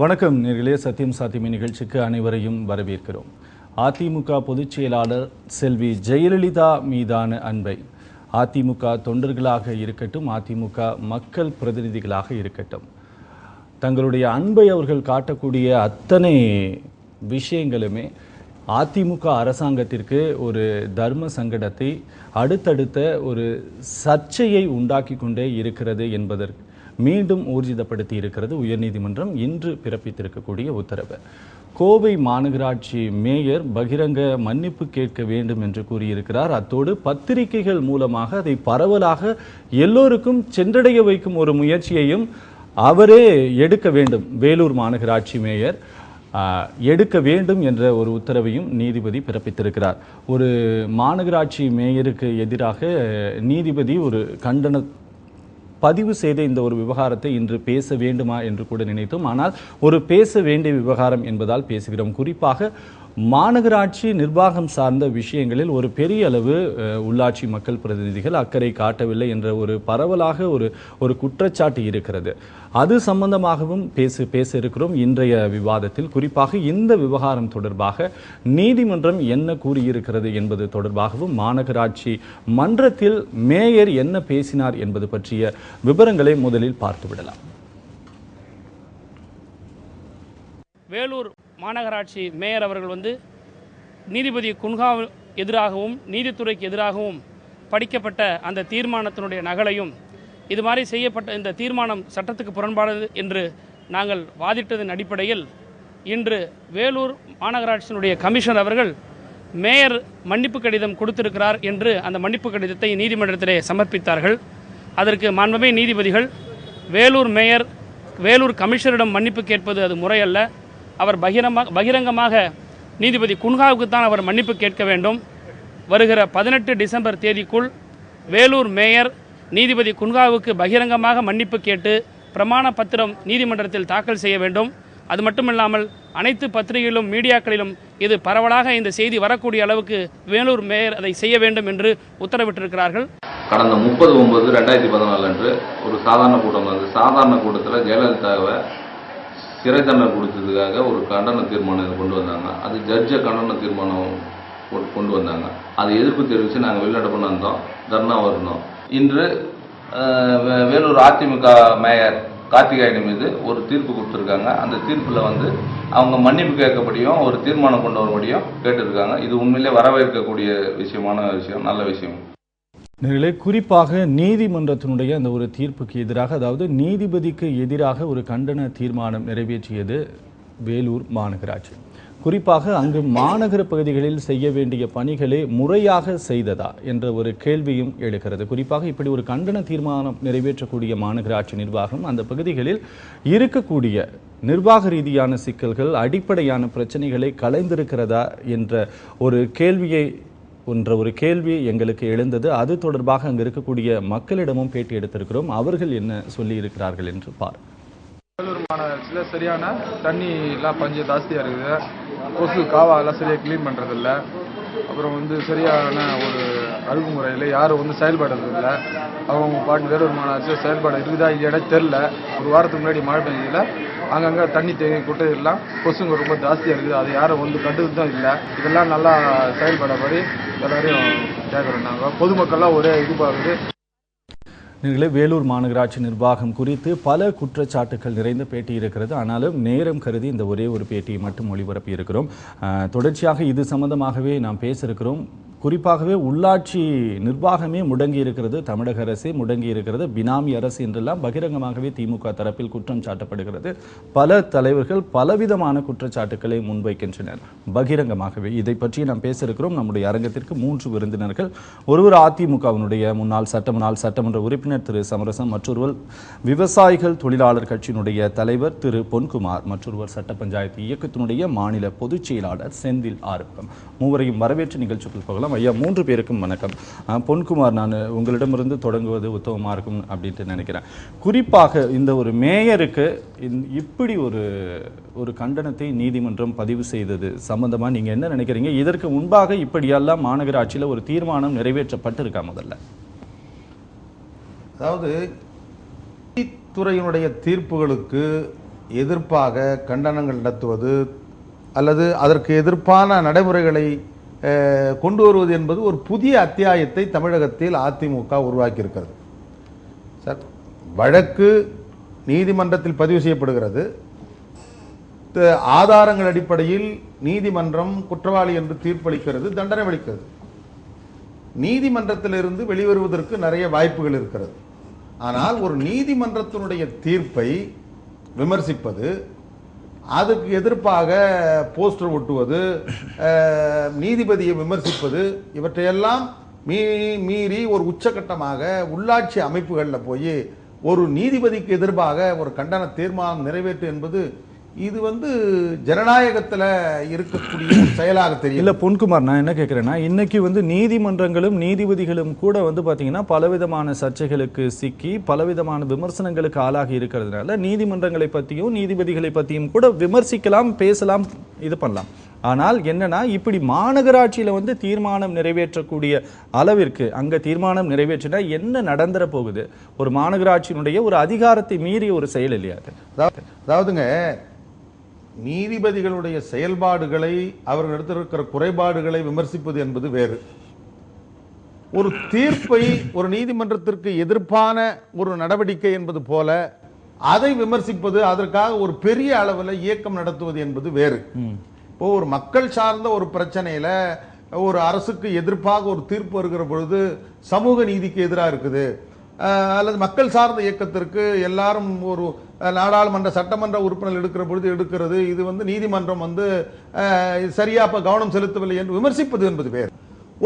வணக்கம் நேர்களே, சத்தியம் சாத்தியமே நிகழ்ச்சிக்கு அனைவரையும் வரவேற்கிறோம். அதிமுக பொதுச் செயலாளர் செல்வி ஜெயலலிதா மீதான அன்பை அதிமுக தொண்டர்களாக இருக்கட்டும், அதிமுக மக்கள் பிரதிநிதிகளாக இருக்கட்டும், தங்களுடைய அன்பை அவர்கள் காட்டக்கூடிய அத்தனை விஷயங்களுமே அதிமுக அரசாங்கத்திற்கு ஒரு தர்ம சங்கடத்தை, அடுத்தடுத்த ஒரு சர்ச்சையை உண்டாக்கி கொண்டே இருக்கிறது என்பதற்கு மீண்டும் ஊர்ஜிதப்படுத்தி இருக்கிறது உயர்நீதிமன்றம் இன்று பிறப்பித்திருக்கக்கூடிய உத்தரவு. கோவை மாநகராட்சி மேயர் பகிரங்க மன்னிப்பு கேட்க வேண்டும் என்று கூறியிருக்கிறார். அத்தோடு பத்திரிகைகள் மூலமாக அதை பரவலாக எல்லோருக்கும் சென்றடைய வைக்கும் ஒரு முயற்சியையும் அவரே எடுக்க வேண்டும், வேலூர் மாநகராட்சி மேயர் எடுக்க வேண்டும் என்ற ஒரு உத்தரவையும் நீதிபதி பிறப்பித்திருக்கிறார். ஒரு மாநகராட்சி மேயருக்கு எதிராக நீதிபதி ஒரு கண்டன பதிவு செய்த இந்த ஒரு விவகாரத்தை இன்று பேச வேண்டுமா என்று கூட நினைத்தோம். ஆனால் ஒரு பேச வேண்டிய விவகாரம் என்பதால் பேசுகிறோம். குறிப்பாக மாநகராட்சி நிர்வாகம் சார்ந்த விஷயங்களில் ஒரு பெரிய அளவு உள்ளாட்சி மக்கள் பிரதிநிதிகள் அக்கறை காட்டவில்லை என்ற ஒரு பரவலாக ஒரு குற்றச்சாட்டு இருக்கிறது. அது சம்பந்தமாகவும் பேச இருக்கிறோம் இன்றைய விவாதத்தில். குறிப்பாக இந்த விவகாரம் தொடர்பாக நீதிமன்றம் என்ன கூறியிருக்கிறது என்பது தொடர்பாகவும், மாநகராட்சி மன்றத்தில் மேயர் என்ன பேசினார் என்பது பற்றிய விவரங்களை முதலில் பார்த்துவிடலாம். வேலூர் மாநகராட்சி மேயர் அவர்கள் நீதிபதி குன்ஹா எதிராகவும் நீதித்துறைக்கு எதிராகவும் படிக்கப்பட்ட அந்த தீர்மானத்தினுடைய நகலையும், இது மாதிரி செய்யப்பட்ட இந்த தீர்மானம் சட்டத்துக்கு புறம்பானது என்று நாங்கள் வாதிட்டதன் அடிப்படையில் இன்று வேலூர் மாநகராட்சியினுடைய கமிஷனர் அவர்கள் மேயர் மன்னிப்பு கடிதம் கொடுத்திருக்கிறார் என்று அந்த மன்னிப்பு கடிதத்தை நீதிமன்றத்திலே சமர்ப்பித்தார்கள். அதற்கு மாண்புமிகு நீதிபதிகள், வேலூர் மேயர் வேலூர் கமிஷனரிடம் மன்னிப்பு கேட்பது அது முறையல்ல, அவர் பகிரங்கமாக நீதிபதி குன்ஹாவுக்குத்தான் அவர் மன்னிப்பு கேட்க வேண்டும். வருகிற 18 டிசம்பர் தேதிக்குள் வேலூர் மேயர் நீதிபதி குன்ஹாவுக்கு பகிரங்கமாக மன்னிப்பு கேட்டு பிரமாண பத்திரம் நீதிமன்றத்தில் தாக்கல் செய்ய வேண்டும். அது மட்டுமில்லாமல் அனைத்து பத்திரிகைகளிலும் மீடியாக்களிலும் இது பரவலாக இந்த செய்தி வரக்கூடிய அளவுக்கு வேலூர் மேயர் அதை செய்ய வேண்டும் என்று உத்தரவிட்டிருக்கிறார்கள். கடந்த 30/9/2014 அன்று ஒரு சாதாரண கூட்டம் வந்து, சாதாரண கூட்டத்தில் ஜெயலலிதாவை சிறை தண்டனை கொடுத்ததுக்காக ஒரு கண்டன தீர்மானம் கொண்டு வந்தாங்க. அது ஜட்ஜை கண்டன தீர்மானம் கொண்டு வந்தாங்க. அதை எதிர்ப்பு தெரிவித்து நாங்கள் வெளிநடப்பு நடந்தோம், தர்ணா வரணும். இன்று வேலூர் அதிமுக மேயர் கார்த்திகாயன் மீது ஒரு தீர்ப்பு கொடுத்துருக்காங்க. அந்த தீர்ப்பில் அவங்க மன்னிப்பு கேட்கப்படியும் ஒரு தீர்மானம் கொண்டு வரும்படியும் கேட்டிருக்காங்க. இது உண்மையிலே வரவேற்கக்கூடிய விஷயம், நல்ல விஷயம். குறிப்பாக நீதிமன்றத்தினுடைய அந்த ஒரு தீர்ப்புக்கு எதிராக, அதாவது நீதிபதிக்கு எதிராக ஒரு கண்டன தீர்மானம் நிறைவேற்றியது வேலூர் மாநகராட்சி. குறிப்பாக அங்கு மாநகர பகுதிகளில் செய்ய வேண்டிய பணிகளை முறையாக செய்ததா என்ற ஒரு கேள்வியும் எழுகிறது. குறிப்பாக இப்படி ஒரு கண்டன தீர்மானம் நிறைவேற்றக்கூடிய மாநகராட்சி நிர்வாகம் அந்த பகுதிகளில் இருக்கக்கூடிய நிர்வாக ரீதியான சிக்கல்கள், அடிப்படையான பிரச்சனைகளை களைந்திருக்கிறதா என்ற ஒரு கேள்வி எங்களுக்கு எழுந்தது. அது தொடர்பாக அங்கு இருக்கக்கூடிய மக்களிடமும் பேட்டி எடுத்திருக்கிறோம். அவர்கள் என்ன சொல்லி இருக்கிறார்கள் என்று பாருங்கள். வேலூர் மாநகராட்சியில் சரியான தண்ணி எல்லாம் பஞ்சம் ஜாஸ்தியாக இருக்குது. கொசு காவாலாம் சரியாக க்ளீன் பண்ணுறதில்ல. அப்புறம் சரியான ஒரு அணுகுமுறையில் யாரும் செயல்படுறதில்லை. அவங்க பாட்டு வேலூர் மாநகராட்சியில் செயல்பாடு இருக்குதா இல்லையா தெரில. ஒரு வாரத்துக்கு முன்னாடி மழை பெஞ்சதில் அங்கங்கே தண்ணி குட்டையெல்லாம் கொசுங்க ரொம்ப ஜாஸ்தியாக இருக்குது. அது யாரும் கண்டுக்கிட்டு தான் இல்லை. இதெல்லாம் நல்லா செயல்படபடி எல்லாரையும் கேட்குறோம். நாங்கள் பொதுமக்கள்லாம் ஒரே பார்க்குது. வேலூர் மாநகராட்சி நிர்வாகம் குறித்து பல குற்றச்சாட்டுகள் நிறைந்த பேட்டி இருக்கிறது. ஆனாலும் நேரம் கருதி இந்த ஒரே ஒரு பேட்டியை மட்டும் ஒளிபரப்பி இருக்கிறோம். தொடர்ச்சியாக இது சம்பந்தமாகவே நாம் பேச இருக்கிறோம். குறிப்பாகவே உள்ளாட்சி நிர்வாகமே முடங்கி இருக்கிறது, தமிழக அரசே முடங்கி இருக்கிறது, பினாமி அரசு என்றெல்லாம் பகிரங்கமாகவே திமுக தரப்பில் குற்றம் சாட்டப்படுகிறது. பல தலைவர்கள் பலவிதமான குற்றச்சாட்டுக்களை முன்வைக்கின்றனர் பகிரங்கமாகவே. இதை பற்றி நாம் பேச இருக்கிறோம். நம்முடைய அரங்கத்திற்கு 3 விருந்தினர்கள். ஒருவர் அதிமுகவினுடைய முன்னாள் சட்டமன்ற உறுப்பினர் திரு சமரசம், மற்றொருவர் விவசாயிகள் தொழிலாளர் கட்சியினுடைய தலைவர் திரு பொன்குமார், மற்றொருவர் சட்ட பஞ்சாயத்து இயக்கத்தினுடைய மாநில பொதுச் செயலாளர் செந்தில் ஆறுமுகம். மூவரையும் வரவேற்று நிகழ்ச்சிக்குள் போகலாம். ஐயா, 3 பேருக்கும் வணக்கம். பொன்குமார், நான் உங்களிடமிருந்து தொடங்குவது உத்தமமாக இருக்கும் அப்படின்ட்டு நினைக்கிறேன். குறிப்பாக இந்த ஒரு மேயருக்கு இப்படி ஒரு கண்டனத்தை நீதிமன்றம் பதிவு செய்தது சம்பந்தமாக நீங்கள் என்ன நினைக்கிறீங்க? இதற்கு முன்பாக இப்படியெல்லாம் மாநகராட்சியில் ஒரு தீர்மானம் நிறைவேற்றப்பட்டிருக்கா? முதல்ல அதாவது துறையினுடைய தீர்ப்புகளுக்கு எதிர்ப்பாக கண்டனங்கள் நடத்துவது அல்லது அதற்கு எதிர்ப்பான நடைமுறைகளை கொண்டு வருவது என்பது ஒரு புதிய அத்தியாயத்தை தமிழகத்தில் அதிமுக உருவாக்கியிருக்கிறது. சார், வழக்கு நீதிமன்றத்தில் பதிவு செய்யப்படுகிறது. ஆதாரங்கள் அடிப்படையில் நீதிமன்றம் குற்றவாளி என்று தீர்ப்பளிக்கிறது, தண்டனை அளிக்கிறது. நீதிமன்றத்திலிருந்து வெளிவருவதற்கு நிறைய வாய்ப்புகள் இருக்கிறது. ஆனால் ஒரு நீதிமன்றத்தினுடைய தீர்ப்பை விமர்சிப்பது, அதுக்கு எதிர்ப்பாக போஸ்டர் ஒட்டுவது, நீதிபதியை விமர்சிப்பது, இவற்றையெல்லாம் மீறி ஒரு உச்சகட்டமாக உள்ளாட்சி அமைப்புகளில் போய் ஒரு நீதிபதிக்கு எதிர்ப்பாக ஒரு கண்டன தீர்மானம் நிறைவேற்று என்பது இது ஜனநாயகத்தில் இருக்கக்கூடிய செயலாக தெரியல. இல்லை பொன்குமார், நான் என்ன கேட்குறேன்னா, இன்னைக்கு நீதிமன்றங்களும் நீதிபதிகளும் கூட பார்த்தீங்கன்னா பலவிதமான சர்ச்சைகளுக்கு சிக்கி பலவிதமான விமர்சனங்களுக்கு ஆளாகி இருக்கிறதுனால நீதிமன்றங்களை பற்றியும் நீதிபதிகளை பற்றியும் கூட விமர்சிக்கலாம், பேசலாம், இது பண்ணலாம். ஆனால் என்னன்னா, இப்படி மாநகராட்சியில் தீர்மானம் நிறைவேற்றக்கூடிய அளவிற்கு அங்கே தீர்மானம் நிறைவேற்றினா என்ன நடந்துற போகுது? ஒரு மாநகராட்சியினுடைய ஒரு அதிகாரத்தை மீறிய ஒரு செயல் இல்லையா? அதாவதுங்க, நீதிபதிகளுடைய செயல்பாடுகளை, அவர்கள் எடுத்திருக்கிற குறைபாடுகளை விமர்சிப்பது என்பது வேறு. ஒரு தீர்ப்பை ஒரு நீதிமன்றத்திற்கு எதிர்ப்பான ஒரு நடவடிக்கை என்பது போல அதை விமர்சிப்பது, அதற்காக ஒரு பெரிய அளவில் இயக்கம் நடத்துவது என்பது வேறு. இப்போ ஒரு மக்கள் சார்ந்த ஒரு பிரச்சனையில ஒரு அரசுக்கு எதிர்ப்பாக ஒரு தீர்ப்பு வருகிற பொழுது சமூக நீதிக்கு எதிராக இருக்குது, அல்லது மக்கள் சார்ந்த இயக்கத்திற்கு எல்லாரும் ஒரு நாடாளுமன்ற சட்டமன்ற உறுப்பினர் எடுக்கிற பொழுது எடுக்கிறது, இது நீதிமன்றம் சரியா கவனம் செலுத்தவில்லை என்று விமர்சிப்பது என்பது வேறு.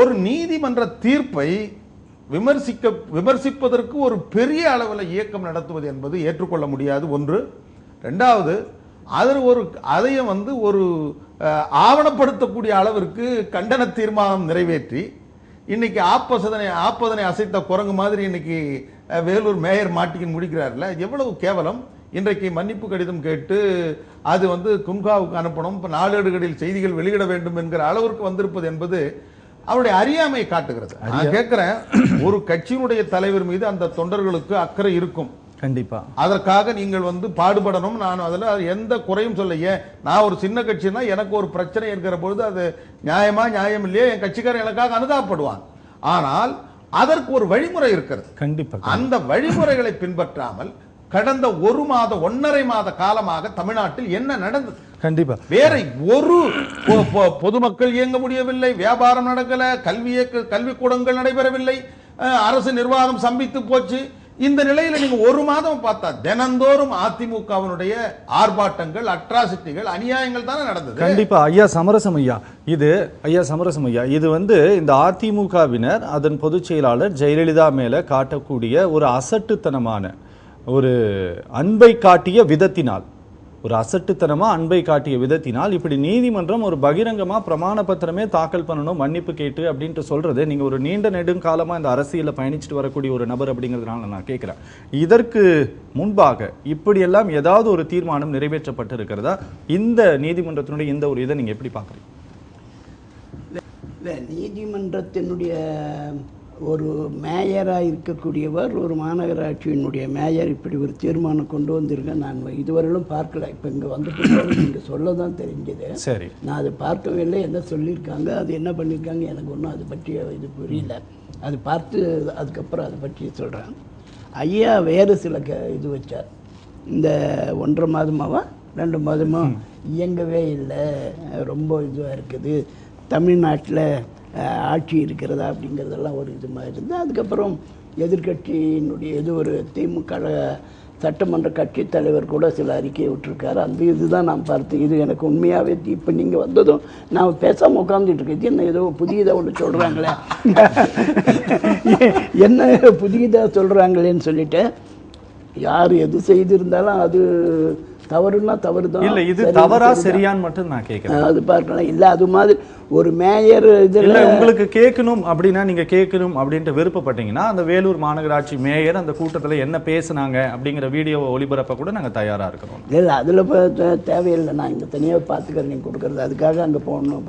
ஒரு நீதிமன்ற தீர்ப்பை விமர்சிப்பதற்கு ஒரு பெரிய அளவில் இயக்கம் நடத்துவது என்பது ஏற்றுக்கொள்ள முடியாது. ஒன்று. ரெண்டாவது, அதையும் ஒரு ஆவணப்படுத்தக்கூடிய அளவிற்கு கண்டன தீர்மானம் நிறைவேற்றி இன்னைக்கு ஆப்பதனை அசைத்த குரங்கு மாதிரி இன்னைக்கு வேலூர் மேயர் மாட்டிக்கின்னு முடிக்கிறார்ல, எவ்வளவு கேவலம். இன்றைக்கு மன்னிப்பு கடிதம் கேட்டு அது கும்காவுக்கு அனுப்பணும், இப்போ நாளேடுகளில் செய்திகள் வெளியிட வேண்டும் என்கிற அளவிற்கு வந்திருப்பது என்பது அவருடைய அறியாமையை காட்டுகிறது. நான் கேட்கிறேன், ஒரு கட்சியினுடைய தலைவர் மீது அந்த தொண்டர்களுக்கு அக்கறை இருக்கும், கண்டிப்பா. அதற்காக நீங்கள் பாடுபடணும். நான் அதில் எந்த குறையும் சொல்லையே. நான் ஒரு சின்ன கட்சினா எனக்கு ஒரு பிரச்சனை இருக்கிற பொழுது அது நியாயமா நியாயம் இல்லையே, என் கட்சிக்காரன் எனக்காக அனுதாபப்படுவான். ஆனால் அதற்கு ஒரு வழிமுறை இருக்கிறது. கண்டிப்பா. அந்த வழிமுறைகளை பின்பற்றாமல் கடந்த 1.5 மாத காலமாக தமிழ்நாட்டில் என்ன நடந்தது? கண்டிப்பா. வேற ஒரு பொதுமக்கள் இயங்க முடியவில்லை, வியாபாரம் நடக்கல, கல்விக்கூடங்கள் நடைபெறவில்லை, அரசு நிர்வாகம் சம்பித்து போச்சு. இந்த நிலையில நீங்க 1 மாதம் பார்த்தா தினந்தோறும் அதிமுகவினுடைய ஆர்ப்பாட்டங்கள், அட்ராசிட்டிகள், அநியாயங்கள் தானே நடந்தது. கண்டிப்பா. ஐயா சமரசம் ஐயா, இது இந்த அதிமுகவினர் அதன் பொதுச் செயலாளர் ஜெயலலிதா மேல காட்டக்கூடிய ஒரு அசட்டுத்தனமான ஒரு அன்பை காட்டிய விதத்தினால், இப்படி நீதிமன்றம் ஒரு பகிரங்கமா பிரமாண பத்திரமே தாக்கல் பண்ணணும், மன்னிப்பு கேட்டு அப்படின்ட்டு சொல்றது, நீங்க ஒரு நீண்ட நெடுங்காலமா இந்த அரசியலில் பயணிச்சுட்டு வரக்கூடிய ஒரு நபர் அப்படிங்கிறதுனால நான் கேட்கிறேன், இதற்கு முன்பாக இப்படியெல்லாம் ஏதாவது ஒரு தீர்மானம் நிறைவேற்றப்பட்டு இருக்கிறதா? இந்த நீதிமன்றத்தினுடைய இந்த ஒரு இதை நீங்க எப்படி பாக்குறீங்க? நீதிமன்றத்தினுடைய ஒரு மேயராக இருக்கக்கூடியவர், ஒரு மாநகராட்சியினுடைய மேயர் இப்படி ஒரு தீர்மானம் கொண்டு வந்திருக்கேன். நான் இதுவரையிலும் பார்க்கல. இப்போ இங்கே வந்துட்டு நீங்கள் சொல்ல தான் தெரிஞ்சது. சரி, நான் அதை பார்க்கவில்லை. என்ன சொல்லியிருக்காங்க, அது என்ன பண்ணியிருக்காங்க, எனக்கு ஒன்றும் அது பற்றிய இது புரியல. அது பார்த்து அதுக்கப்புறம் அதை பற்றி சொல்கிறேன். ஐயா வேறு சில இது வச்சார். இந்த 1.5 மாதமாவா 2 மாதமாக இயங்கவே இல்லை, ரொம்ப இதுவாக இருக்குது, தமிழ்நாட்டில் ஆட்சி இருக்கிறதா அப்படிங்கிறதெல்லாம் ஒரு இது மாதிரி இருந்தது. அதுக்கப்புறம் எதிர்கட்சியினுடைய ஒரு திமுக சட்டமன்ற கட்சி தலைவர் கூட சில அறிக்கையை விட்டுருக்காரு. அந்த இதுதான் நான் பார்த்தேன். இது எனக்கு உண்மையாகவே இப்போ நீங்கள் வந்ததும் நான் பேசாமல் உட்காந்துட்டு இருக்கேன். இது என்ன ஏதோ புதியதாக ஒன்று சொல்கிறாங்களே, என்ன புதியதாக சொல்கிறாங்களேன்னு சொல்லிட்டு, யார் எது செய்திருந்தாலும் அது தவறுன்னா தவறு தான். இல்லை, இது தவறா சரியான்னு மட்டும் நான் கேட்குறேன். அது பார்க்கலாம். இல்லை, அது மாதிரி ஒரு மேயர் இதில் உங்களுக்கு கேட்கணும் அப்படின்னா நீங்கள் கேட்கணும் அப்படின்ட்டு விருப்பப்பட்டீங்கன்னா அந்த வேலூர் மாநகராட்சி மேயர் அந்த கூட்டத்தில் என்ன பேசுனாங்க அப்படிங்கிற வீடியோவை ஒளிபரப்ப கூட நாங்கள் தயாராக இருக்கிறோம். இல்லை, அதில் தேவையில்லை. நான் இங்கே தனியாக பார்த்துக்கிறேன். நீங்கள் கொடுக்குறது அதுக்காக அங்கே போகணும்.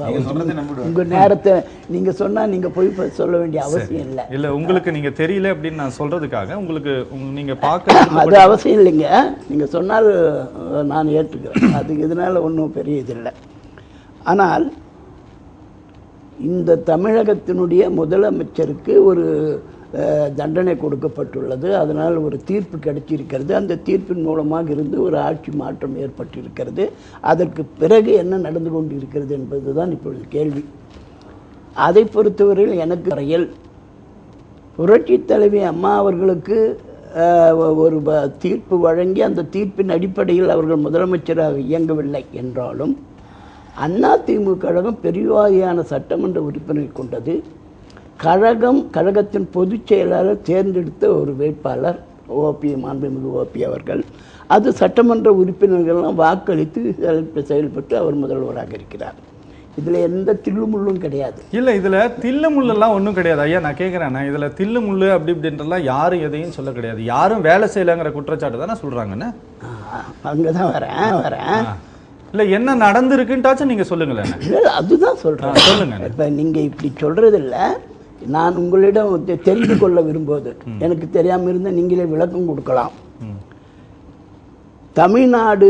உங்கள் நேரத்தை நீங்கள் சொன்னால் நீங்கள் போய் சொல்ல வேண்டிய அவசியம் இல்லை. இல்லை, உங்களுக்கு நீங்கள் தெரியல அப்படின்னு நான் சொல்கிறதுக்காக உங்களுக்கு நீங்கள் பார்க்க அது அவசியம் இல்லைங்க. நீங்கள் சொன்னால் நான் ஏற்றுக்கிறேன். அது இதனால் ஒன்றும் பெரிய இதில்லை. ஆனால் இந்த தமிழகத்தினுடைய முதலமைச்சருக்கு ஒரு தண்டனை கொடுக்கப்பட்டுள்ளது. அதனால் ஒரு தீர்ப்பு கிடைச்சிருக்கிறது. அந்த தீர்ப்பின் மூலமாக இருந்து ஒரு ஆட்சி மாற்றம் ஏற்பட்டிருக்கிறது. அதற்கு பிறகு என்ன நடந்து கொண்டு இருக்கிறது என்பது தான் இப்பொழுது கேள்வி. அதை பொறுத்தவரையில் எனக்கு வரையில் புரட்சி தலைவி அம்மா அவர்களுக்கு ஒரு தீர்ப்பு வழங்கி அந்த தீர்ப்பின் அடிப்படையில் அவர்கள் முதலமைச்சராக இயங்கவில்லை என்றாலும் அதிமுக கழகம் பெருவாரியான சட்டமன்ற உறுப்பினரை கொண்டது. கழகத்தின் பொதுச் செயலாளர் தேர்ந்தெடுத்த ஒரு வேட்பாளர் மாண்புமிகு ஓபி அவர்கள். அது சட்டமன்ற உறுப்பினர்கள்லாம் வாக்களித்து செயல்பட்டு அவர் முதல்வராக இருக்கிறார். இதில் எந்த தில்லுமுள்ளும் கிடையாது. இல்லை, இதில் தில்லுமுள்ளெல்லாம் ஒன்றும் கிடையாது. ஐயா நான் கேட்குறேன், இதில் தில்லுமுள்ளு அப்படி இப்படின்றலாம் யாரும் எதையும் சொல்ல கிடையாது. யாரும் வேலை செய்யலைங்கிற குற்றச்சாட்டு தானே சொல்கிறாங்கன்னு. அங்கே தான் வரேன். இல்லை, என்ன நடந்திருக்குன்ட்டாச்சும் நீங்கள் சொல்லுங்களேன். இல்லை, அதுதான் சொல்கிறேன். சொல்லுங்க. இப்போ நீங்கள் இப்படி சொல்கிறதில்ல, நான் உங்களிடம் தெரிந்து கொள்ள விரும்புவது, எனக்கு தெரியாமல் இருந்தால் நீங்களே விளக்கம் கொடுக்கலாம். தமிழ்நாடு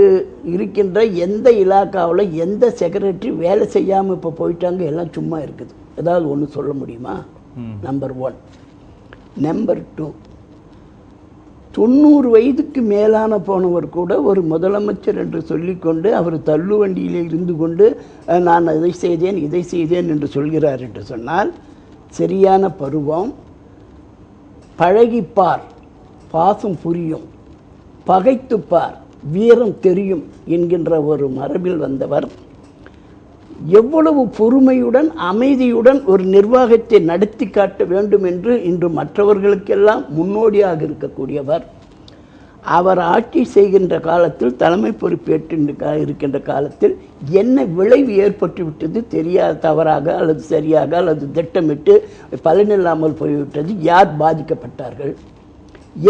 இருக்கின்ற எந்த இலாக்காவில் எந்த செக்ரட்டரி வேலை செய்யாமல் இப்போ போயிட்டாங்க, எல்லாம் சும்மா இருக்குது. ஏதாவது ஒன்று சொல்ல முடியுமா? நம்பர் 1. நம்பர் 2, 90 வயதுக்கு மேலான போனவர் கூட ஒரு முதலமைச்சர் என்று சொல்லிக்கொண்டு அவர் தள்ளுவண்டியிலே இருந்து கொண்டு நான் இதை செய்தேன் என்று சொல்கிறார் என்று சொன்னால் சரியான பருவம். பழகிப்பார், பாசம் புரியும், பகைத்துப்பார், வீரம் தெரியும் என்கின்ற ஒரு மரபில் வந்தவர். எவ்வளவு பொறுமையுடன் அமைதியுடன் ஒரு நிர்வாகத்தை நடத்தி காட்ட வேண்டும் என்று இன்று மற்றவர்களுக்கெல்லாம் முன்னோடியாக இருக்கக்கூடியவர். அவர் ஆட்சி செய்கின்ற காலத்தில், தலைமை பொறுப்பேற்று இருக்கின்ற காலத்தில் என்ன விளைவு ஏற்பட்டுவிட்டது தெரியாத, தவறாக அல்லது சரியாக அல்லது திட்டமிட்டு பலனில்லாமல் போய்விட்டது, யார் பாதிக்கப்பட்டார்கள்,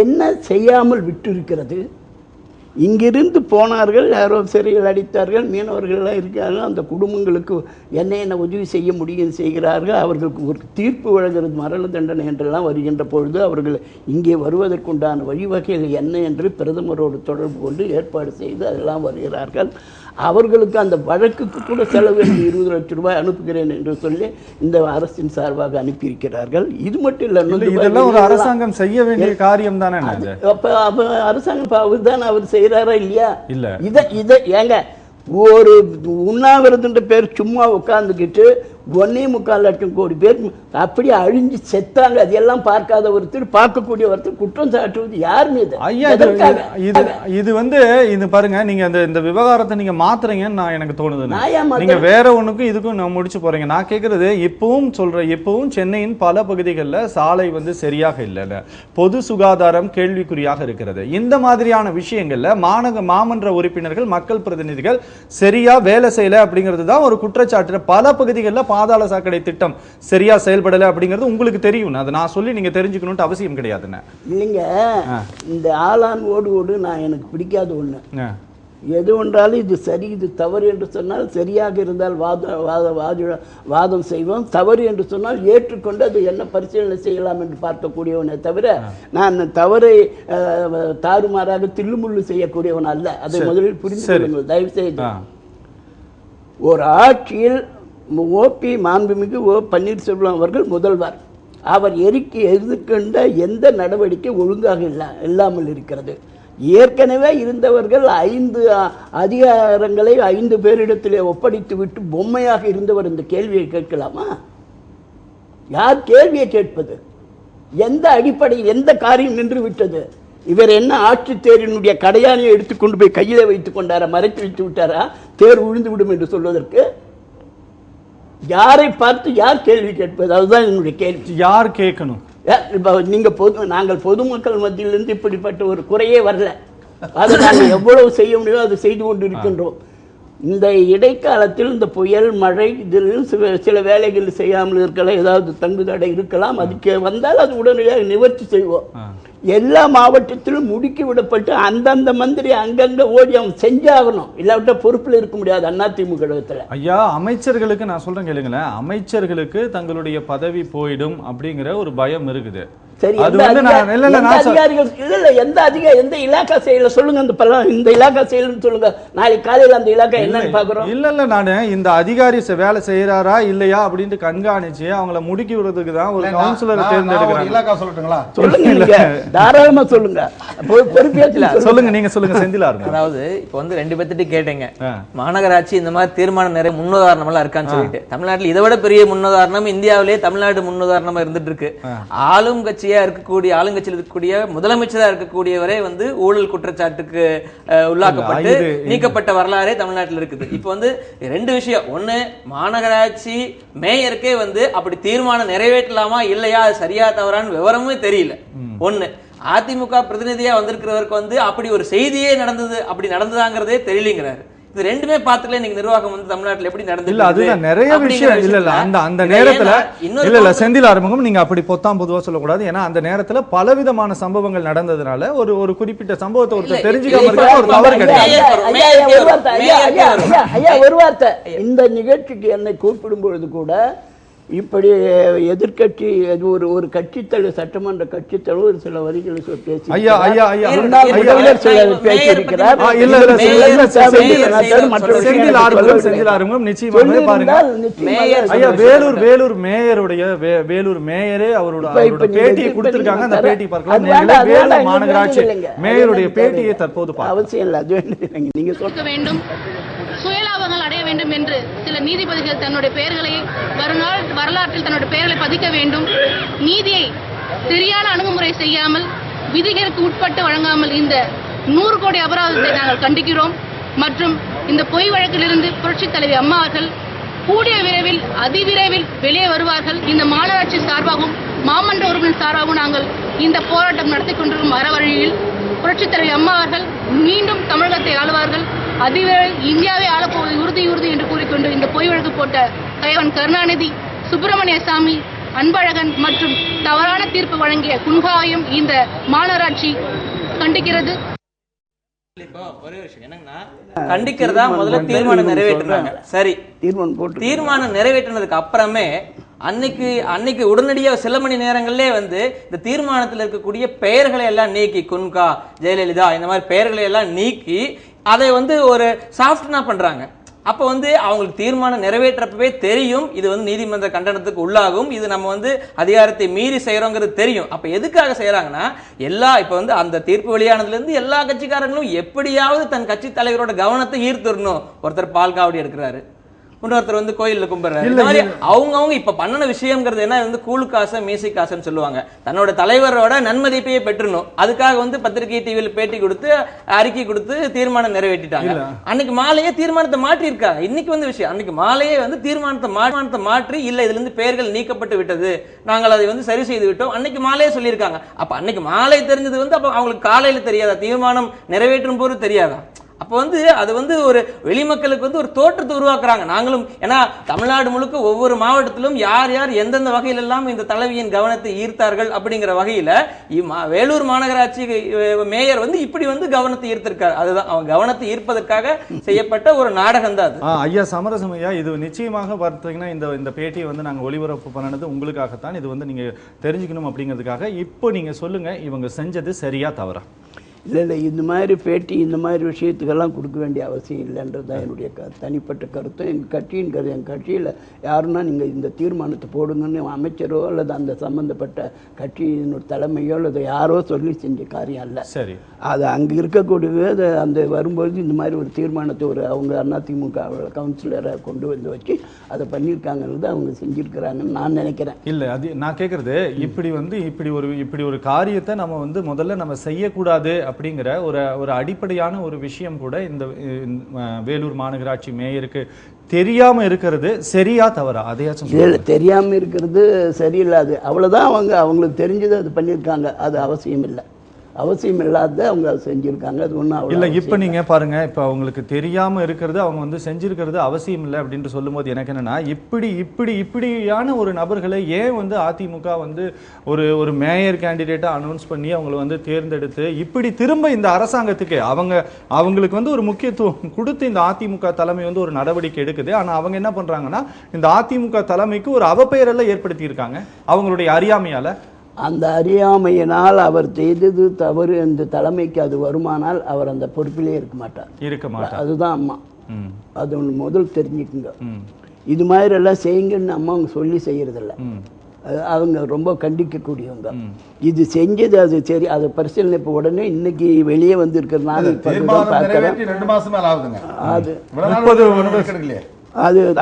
என்ன செய்யாமல் விட்டிருக்கிறது. இங்கிருந்து போனார்கள், யாரோ சிறையில் அடித்தார்கள், மீனவர்கள்லாம் இருக்கிறார்கள், அந்த குடும்பங்களுக்கு என்ன உதவி செய்ய முடியும் செய்கிறார்கள். அவர்களுக்கு ஒரு தீர்ப்பு வழங்குறது மரண தண்டனை என்றெல்லாம் வருகின்ற பொழுது அவர்கள் இங்கே வருவதற்குண்டான வழிவகைகள் என்ன என்று பிரதமரோடு தொடர்பு கொண்டு ஏற்பாடு செய்து அதெல்லாம் வருகிறார்கள். அவர்களுக்கு அந்த வழக்குக்கு கூட செலவு 20 லட்சம் ரூபாய் அனுப்புகிறேன் என்று சொல்லி இந்த அரசின் சார்பாக அனுப்பியிருக்கிறார்கள். இது மட்டும் இல்லை, இதெல்லாம் ஒரு அரசாங்கம் செய்ய வேண்டிய காரியம் தானே. அப்ப அரசாங்கம் அவர் தான் அவர் செய்யறாரா இல்லையா? இல்ல, இதை ஏங்க ஒரு உண்ணாவிரதுன்ற பேர் சும்மா உட்காந்துக்கிட்டு 1.25 லட்சம் கோடி பேர் அப்படியே அழிஞ்சு செத்தாங்க. அதெல்லாம் பார்க்காத ஒருத்தர், பார்க்கக்கூடிய ஒருத்தர் குற்றம் சாட்டுவது யார் மீது? ஐயா, இது வந்து இது பாருங்க, நீங்க இந்த விவகாரத்தை நீங்க மாத்துறீங்கன்னு நான் எனக்கு தோணுது. நீங்க வேற ஒண்ணுக்கும் இதுக்கும் நான் முடிச்சு போறீங்க. நான் கேட்கறது இப்பவும் சென்னையின் பல பகுதிகளில் சாலை வந்து சரியாக இல்லை, பொது சுகாதாரம் கேள்விக்குறியாக இருக்கிறது. இந்த மாதிரியான விஷயங்கள்ல மாமன்ற உறுப்பினர்கள், மக்கள் பிரதிநிதிகள் சரியா வேலை செய்யல அப்படிங்கிறது தான் ஒரு குற்றச்சாட்டு. பல பகுதிகளில் பாதாள சாக்கடை திட்டம் சரியா செயல்படல அப்படிங்கிறது உங்களுக்கு தெரியும். அதை நான் சொல்லி நீங்க தெரிஞ்சுக்கணும்னு அவசியம் கிடையாதுன்னு இல்லைங்க. இந்த ஆளான் ஓடு நான் எனக்கு பிடிக்காத ஒண்ணு. எது ஒன்றாலும் இது சரி இது தவறு என்று சொன்னால், சரியாக இருந்தால் வாதம் செய்வோம், தவறு என்று சொன்னால் ஏற்றுக்கொண்டு அது என்ன பரிசீலனை செய்யலாம் என்று பார்க்கக்கூடியவனே தவிர, நான் தவறை தாறுமாறாக தில்லுமுள்ளு செய்யக்கூடியவன் அல்ல. அதை முதலில் புரிந்து கொள்ளுங்கள் தயவு செய்து. ஒரு ஆட்சியில் மாண்புமிகு பன்னீர்செல்வம் அவர்கள் முதல்வர். அவர் எதிர்க்கின்ற எந்த நடவடிக்கை ஒழுங்காக இல்லாமல் இருக்கிறது. ஏற்கனவே இருந்தவர்கள் 5 அதிகாரங்களை 5 பேரிடத்திலே ஒப்படைத்து விட்டு பொம்மையாக இருந்தவர் இந்த கேள்வியை கேட்கலாமா? யார் கேள்வியை கேட்பது? எந்த அடிப்படையில் எந்த காரியம் நின்று விட்டது? இவர் என்ன ஆட்சி தேரினுடைய கடையானியை எடுத்துக்கொண்டு போய் கையில வைத்துக் கொண்டாரா, மறைத்து வைத்து விட்டாரா, தேர் விழுந்து விடும் என்று சொல்வதற்கு? யாரை பார்த்து யார் கேள்வி கேட்பது? அதுதான் என்னுடைய கேள்வி. யார் கேட்கணும்? நீங்க நாங்கள் பொதுமக்கள் மத்தியிலிருந்து இப்படிப்பட்ட ஒரு குறையே வரல. அதை நாங்கள் எவ்வளவு செய்ய முடியுமோ அதை செய்து கொண்டு இருக்கின்றோம். இந்த இடைக்காலத்தில் இந்த புயல் மழை இதில் சில வேலைகள் செய்யாமல் இருக்கலாம், ஏதாவது தங்குதடை இருக்கலாம். அதுக்கு வந்தால் அது உடனடியாக நிவர்த்தி செய்வோம். எல்லா மாவட்டத்திலும் முடுக்கி விடப்பட்டு அந்தந்த மந்திரி அங்கங்க ஓடி அவன் செஞ்சாகணும், இல்லாவிட்ட பொறுப்பில் இருக்க முடியாது அதிமுக கழகத்தில். ஐயா, அமைச்சர்களுக்கு நான் சொல்றேன் கேளுங்களேன், அமைச்சர்களுக்கு தங்களுடைய பதவி போயிடும் அப்படிங்கிற ஒரு பயம் இருக்குது. சரி, அது வந்து நான் இல்ல இல்ல நான் அதிகாரிகள் இல்ல எந்த அதிகாரி எந்த இலாக்கா செயல சொல்லுங்க, அந்த இந்த இலாக்கா செயல்னு சொல்லுங்க. நாளைக்கு காலையில அந்த இலாக்கா என்னன்னு பாக்குறோம். இல்ல இல்ல நானு இந்த அதிகாரி வேலை செய்யறாரா இல்லையா அப்படின்ட்டு கண்காணிச்சு அவங்கள முடுக்கி விடுறதுக்கு தான் ஒரு கவுன்சிலரை தேர்ந்தெடுக்கிறாங்க. இலாக்கா சொல்லட்டுங்களா? சொல்லுங்க, நீங்க தாராளமா சொல்லுங்க. பொறுப்பேற்று சொல்லுங்க, நீங்க சொல்லுங்க செந்திலா இருக்கும். அதாவது இப்ப வந்து 2 பேர்த்திட்டு கேட்டீங்க, மாநகராட்சி இந்த மாதிரி தீர்மானம் நிறைய முன்னுதாரணம் எல்லாம் இருக்கான்னு சொல்லிட்டு. தமிழ்நாட்டில் இதை விட பெரிய முன்னுதாரணம் இந்தியாவிலேயே தமிழ்நாடு முன்னுதாரணமா இருந்துட்டு இருக்கு. ஆளும் கட்சியா இருக்கக்கூடிய ஆளுங்கட்சியில் இருக்கக்கூடிய முதலமைச்சரா இருக்கக்கூடியவரே வந்து ஊழல் குற்றச்சாட்டுக்கு உள்ளாக்கப்பட்டு நீக்கப்பட்ட வரலாறே தமிழ்நாட்டில் இருக்குது. இப்ப வந்து 2 விஷயம். ஒண்ணு, மாநகராட்சி மேயருக்கே வந்து அப்படி தீர்மானம் நிறைவேற்றலாமா இல்லையா, அது சரியா தவறான்னு விவரமே தெரியல. ஒண்ணு, அதிமுக பிரதிநிதியா வந்திருக்கிறவருக்கு வந்து அப்படி ஒரு செய்தியே நடந்தது, அப்படி நடந்ததாங்கிறதே தெரியலங்கிறாரு. இது ரெண்டுமே பாத்துக்கல நீங்க நிர்வாகம் வந்து தமிழ்நாட்டுல எப்படி நடந்தது. இல்ல அதுதான் நிறைய விஷயம். இல்ல இல்ல அந்த நேரத்துல இல்ல இல்ல செந்தில் ஆறுமுகம் நீங்க அப்படி பொத்தாம் பொதுவா சொல்லக்கூடாது. ஏன்னா அந்த நேரத்துல பலவிதமான சம்பவங்கள் நடந்ததுனால ஒரு குறிப்பிட்ட சம்பவத்தை ஒருத்தர் தெரிஞ்சுக்காம இருக்க ஒரு தவறு கிடையாது. ஒரு வார்த்தை, இந்த நிகழ்ச்சிக்கு என்னை கூப்பிடும் பொழுது கூட இப்படி எதிர்கட்சி ஒரு கட்சித்தலைவர், சட்டமன்ற கட்சித்தலைவர் ஒரு சில வரிகளை பேசி பேசியிருக்கிறார். வேலூர் மேயருடைய வேலூர் மேயரே அவரோட பேட்டியை கொடுத்திருக்காங்க. அந்த பேட்டி பார்க்கலாம். வேலூர் மாநகராட்சி மேயருடைய பேட்டியை தற்போது அவசியம் இல்லை, அது வேண்டிய நீங்க சொல்ல வேண்டும். சுயலாபங்கள் அடைய வேண்டும் என்று சில நீதிபதிகள் தன்னுடைய பெயர்களை வருநாள் வரலாற்றில் தன்னுடைய பெயர்களை பதிக்க வேண்டும். நீதியை சரியான அணுகுமுறை செய்யாமல் விதிகளுக்கு உட்பட்டு வழங்காமல் இந்த 100 கோடி அபராதத்தை நாங்கள் கண்டிக்கிறோம். மற்றும் இந்த பொய் வழக்கிலிருந்து புரட்சித் தலைவி அம்மா அவர்கள் கூடிய விரைவில் அதிவிரைவில் வெளியே வருவார்கள். இந்த மாநகராட்சி சார்பாகவும் மாமன்ற உறுப்பினர் சார்பாகவும் நாங்கள் இந்த போராட்டம் நடத்தி கொண்டிருக்கும் அறவழியில் புரட்சித் தலைவி அம்மா அவர்கள் மீண்டும் தமிழகத்தை ஆளுவார்கள். அதிவிரைவில் இந்தியாவை ஆளப்போவது உறுதி உறுதி என்று கூறிக்கொண்டு இந்த பொய் வழக்கு போட்ட தலைவன் கருணாநிதி, சுப்பிரமணிய சாமி, அன்பழகன் மற்றும் தவறான தீர்ப்பு வழங்கிய குன்ஹாவையும் இந்த மாநகராட்சி கண்டிக்கிறது. ஒரே விஷயம் என்னன்னா, கண்டிக்கிறதா முதல்ல தீர்மானம் நிறைவேற்றினாங்க. சரி, தீர்மானம் நிறைவேற்றினதுக்கு அப்புறமே அன்னைக்கு உடனடியாக சில மணி நேரங்களிலே வந்து இந்த தீர்மானத்தில் இருக்கக்கூடிய பெயர்களை எல்லாம் நீக்கி, குன்கா, ஜெயலலிதா இந்த மாதிரி பெயர்களை எல்லாம் நீக்கி அதை வந்து ஒரு சாஃப்ட்னா பண்றாங்க. அப்ப வந்து அவங்களுக்கு தீர்மானம் நிறைவேற்றப்பவே தெரியும் இது வந்து நீதிமன்ற கண்டனத்துக்கு உள்ளாகும், இது நம்ம வந்து அதிகாரத்தை மீறி செய்யறோங்கிறது தெரியும். அப்ப எதுக்காக செய்யறாங்கன்னா, இப்ப வந்து அந்த தீர்ப்பு வெளியானதுல இருந்து எல்லா கட்சிக்காரங்களும் எப்படியாவது தன் கட்சி தலைவரோட கவனத்தை ஈர்த்துடணும். ஒருத்தர் பால் காவடி எடுக்கிறாரு, இன்னொருத்தர் வந்து கோயில்ல கும்பிடுறாரு. இந்த மாதிரி அவங்க இப்ப பண்ணன விஷயம்ங்கிறது என்ன வந்து கூழு காசை மீசை காசுன்னு சொல்லுவாங்க. தன்னோட தலைவரோட நன்மதிப்பையே பெற்றணும். அதுக்காக வந்து பத்திரிகை டிவியில பேட்டி கொடுத்து அறிக்கை கொடுத்து தீர்மானம் நிறைவேற்றிட்டாங்க. அன்னைக்கு மாலையே தீர்மானத்தை மாற்றி இருக்காங்க. இன்னைக்கு வந்து விஷயம், அன்னைக்கு மாலையே வந்து தீர்மானத்தை மாற்றி இல்ல இதுல இருந்து பெயர்கள் நீக்கப்பட்டு விட்டது, நாங்கள் அதை வந்து சரி செய்து விட்டோம் அன்னைக்கு மாலையே சொல்லியிருக்காங்க. அப்ப அன்னைக்கு மாலை தெரிஞ்சது வந்து அப்ப அவங்களுக்கு காலையில தெரியாதா, தீர்மானம் நிறைவேற்றும் போது தெரியாதா? அப்ப வந்து அது வந்து ஒரு வெளிமக்களுக்கு வந்து ஒரு தோற்றத்தை உருவாக்குறாங்க. நாங்களும் ஏன்னா தமிழ்நாடு முழுக்க ஒவ்வொரு மாவட்டத்திலும் யார் யார் எந்தெந்த வகையில் எல்லாம் இந்த தலைவியின் கவனத்தை ஈர்த்தார்கள் அப்படிங்கிற வகையில வேலூர் மாநகராட்சி மேயர் வந்து இப்படி வந்து கவனத்தை ஈர்த்திருக்காரு. அதுதான் அவன் கவனத்தை ஈர்ப்பதற்காக செய்யப்பட்ட ஒரு நாடகம் தான் அது. ஐயா சமரசம் ஐயா, இது நிச்சயமாக பார்த்தீங்கன்னா இந்த பேட்டியை வந்து நாங்கள் ஒளிபரப்பு பண்ணது உங்களுக்காகத்தான். இது வந்து நீங்க தெரிஞ்சுக்கணும் அப்படிங்கிறதுக்காக. இப்போ நீங்க சொல்லுங்க, இவங்க செஞ்சது சரியா தவறா? இல்லை, இந்த மாதிரி பேட்டி இந்த மாதிரி விஷயத்துக்கெல்லாம் கொடுக்க வேண்டிய அவசியம் இல்லைன்றது தான் என்னுடைய தனிப்பட்ட கருத்தும். என் கட்சியில் யாருன்னா நீங்கள் இந்த தீர்மானத்தை போடுங்கன்னு அமைச்சரோ அல்லது அந்த சம்மந்தப்பட்ட கட்சியினோட தலைமையோ அல்லது யாரோ சொல்லி செஞ்ச காரியம் அல்ல. சரி, அது அங்கே இருக்கக்கூடிய அந்த வரும்போது இந்த மாதிரி ஒரு தீர்மானத்தை அவங்க அதிமுக கவுன்சிலரை கொண்டு வந்து வச்சு அதை பண்ணியிருக்காங்கிறது அவங்க செஞ்சுருக்கிறாங்கன்னு நான் நினைக்கிறேன். இல்லை, அது நான் கேட்குறது இப்படி ஒரு காரியத்தை நம்ம வந்து முதல்ல நம்ம செய்யக்கூடாது அப்படிங்கிற ஒரு அடிப்படையான ஒரு விஷயம் கூட இந்த வேலூர் மாநகராட்சி மேயருக்கு தெரியாம இருக்கிறது சரியா தவறா? அதையாச்சும் தெரியாம இருக்கிறது சரியில்லாது, அவ்வளவுதான். அவங்களுக்கு தெரிஞ்சது அது பண்ணியிருக்காங்க, அது அவசியம் இல்லை. அவசியம் இல்லாத அவங்க செஞ்சிருக்காங்க, அது ஒன்றும் இல்லை. இப்போ நீங்க பாருங்க, இப்போ அவங்களுக்கு தெரியாம இருக்கிறது அவங்க வந்து செஞ்சிருக்கிறது அவசியம் இல்லை அப்படின்ட்டு சொல்லும்போது எனக்கு என்னன்னா, இப்படியான ஒரு நபர்களை ஏன் வந்து அதிமுக வந்து ஒரு மேயர் கேண்டிடேட்டா அனௌன்ஸ் பண்ணி அவங்களை வந்து தேர்ந்தெடுத்து இப்படி திரும்ப இந்த அரசாங்கத்துக்கு அவங்களுக்கு வந்து ஒரு முக்கியத்துவம் கொடுத்து இந்த அதிமுக தலைமை வந்து ஒரு நடவடிக்கை எடுக்குது. ஆனா அவங்க என்ன பண்றாங்கன்னா, இந்த அதிமுக தலைமைக்கு ஒரு அவப்பெயரெல்லாம் ஏற்படுத்தி இருக்காங்க அவங்களுடைய அறியாமையால. அந்த அறியாமையினால் அவர் செய்தது தவறு அந்த தலைமைக்கு அது வருமானால் அவர் அந்த பொறுப்பிலே இருக்க மாட்டார். அதுதான் அம்மா. அது ஒன்று முதல் தெரிஞ்சுக்குங்க. இது மாதிரி எல்லாம் செய்யுங்கன்னு அம்மா அவங்க சொல்லி செய்யறதில்ல. அவங்க ரொம்ப கண்டிக்கக்கூடியவங்க. இது செஞ்சது அது சரி, அது பரிசீலனை இப்போ உடனே இன்னைக்கு வெளியே வந்து இருக்கிறதுனால அது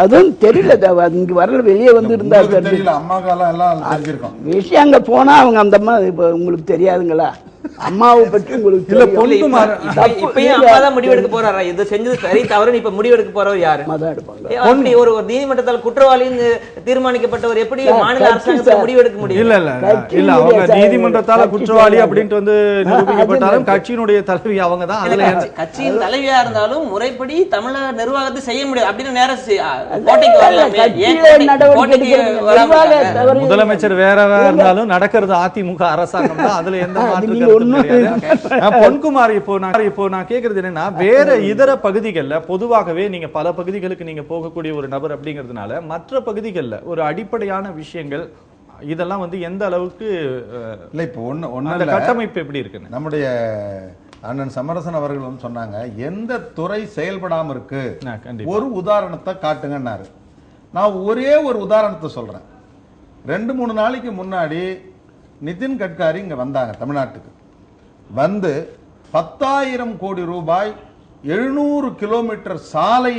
அதுவும் தெரியல. இங்க வரல, வெளியே வந்து இருந்தா விஷயம் அங்க போனா அவங்க அந்த அம்மா இப்ப உங்களுக்கு தெரியாதுங்களா? அம்மாவை பற்றி உங்களுக்கு முடிவெடுக்க போறாரா? இது செஞ்சது சரி தவறு இப்ப முடிவெடுக்க போறவர் யாரு? அப்படி ஒரு நீதிமன்றத்தால் குற்றவாளின்னு தீர்மானிக்கப்பட்டவர் எப்படி மாநில அரசாங்கத்தை முடிவெடுக்க முடியும்? இல்ல இல்ல இல்ல, அவங்க நீதிமன்றத்தால குற்றவாளி அப்படின்ட்டு வந்து நிரூபிக்கப்பட்டாலும் கட்சியினுடைய தலைவி அவங்க தான். அதுல கட்சியின் தலைவியா இருந்தாலும் முறைப்படி தமிழக நிர்வாகத்தை செய்ய முடியாது அப்படின்னு நேரம் போட்டிக்கு வரலாம். முதலமைச்சர் வேறவா இருந்தாலும் நடக்கிறது அதிமுக அரசாங்கம் தான். அதுல எந்த மாற்று பொன்குமார், இப்போ நான் கேக்குறது என்னன்னா, வேற இதர பகுதிகள்ல பொதுவாகவே நீங்க பல பகுதிகளுக்கு நீங்க போகக்கூடிய ஒரு நபர் அப்படிங்கிறதுனால மற்ற பகுதிகள்ல ஒரு அடிப்படையான விஷயங்கள் இதெல்லாம் வந்து எந்த அளவுக்கு இல்ல இப்போ அந்த கட்டமைப்பு எப்படி இருக்குன்னு நம்முடைய அண்ணன் சமரசன் அவர்கள் வந்து சொன்னாங்க, எந்த துறை செயல்படாம இருக்கு ஒரு உதாரணத்தை காட்டுங்கன்னாரு. நான் ஒரே ஒரு உதாரணத்தை சொல்றேன். 2-3 நாளைக்கு முன்னாடி நிதின் கட்காரி இங்க வந்தாங்க தமிழ்நாட்டுக்கு. வந்து 10,000 கோடி ரூபாய் 700 கிலோமீட்டர் சாலை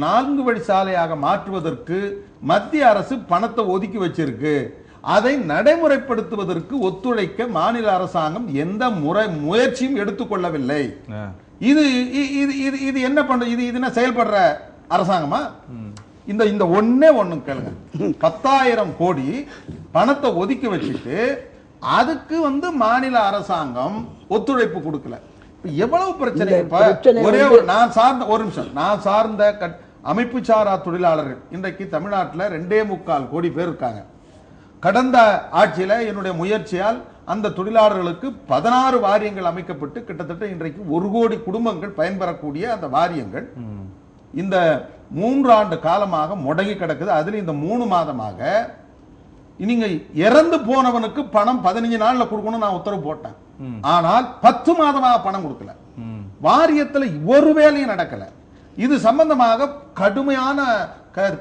4 வழி சாலையாக மாற்றுவதற்கு மத்திய அரசு பணத்தை ஒதுக்கி வச்சிருக்கு. அதை நடைமுறைப்படுத்துவதற்கு ஒத்துழைக்க மாநில அரசாங்கம் எந்த முயற்சியும் எடுத்துக்கொள்ளவில்லை. இது இது என்ன பண்ற? இது என்ன செயல்படுற அரசாங்கமா? இந்த ஒண்ணே கேளுங்க. 10,000 கோடி பணத்தை ஒதுக்கி வச்சுட்டு அதுக்கு வந்து மாநில அரசாங்கம் ஒத்துழைப்பு கொடுக்கல. எவ்வளவு பிரச்சனை? ஒரே நான் சார்ந்த அமைப்பு சாரா தொழிலாளர்கள் இன்றைக்கு தமிழ்நாட்டில் 2.25 கோடி பேர் இருக்காங்க. கடந்த ஆட்சியில என்னுடைய முயற்சியால் அந்த தொழிலாளர்களுக்கு 16 வாரியங்கள் அமைக்கப்பட்டு கிட்டத்தட்ட இன்றைக்கு 1 கோடி குடும்பங்கள் பயன்பெறக்கூடிய அந்த வாரியங்கள் இந்த 3 ஆண்டு காலமாக முடங்கி கிடக்குது. அதுல இந்த 3 மாதமாக நீங்க இறந்து போனவனுக்கு பணம் 15 நாள்ல கொடுக்கணும் நான் உத்தரவு போட்டேன். ஆனால் 10 மாதமாக பணம் கொடுக்கல. வாரியத்துல ஒரு வேலையும் நடக்கல. இது சம்பந்தமாக கடுமையான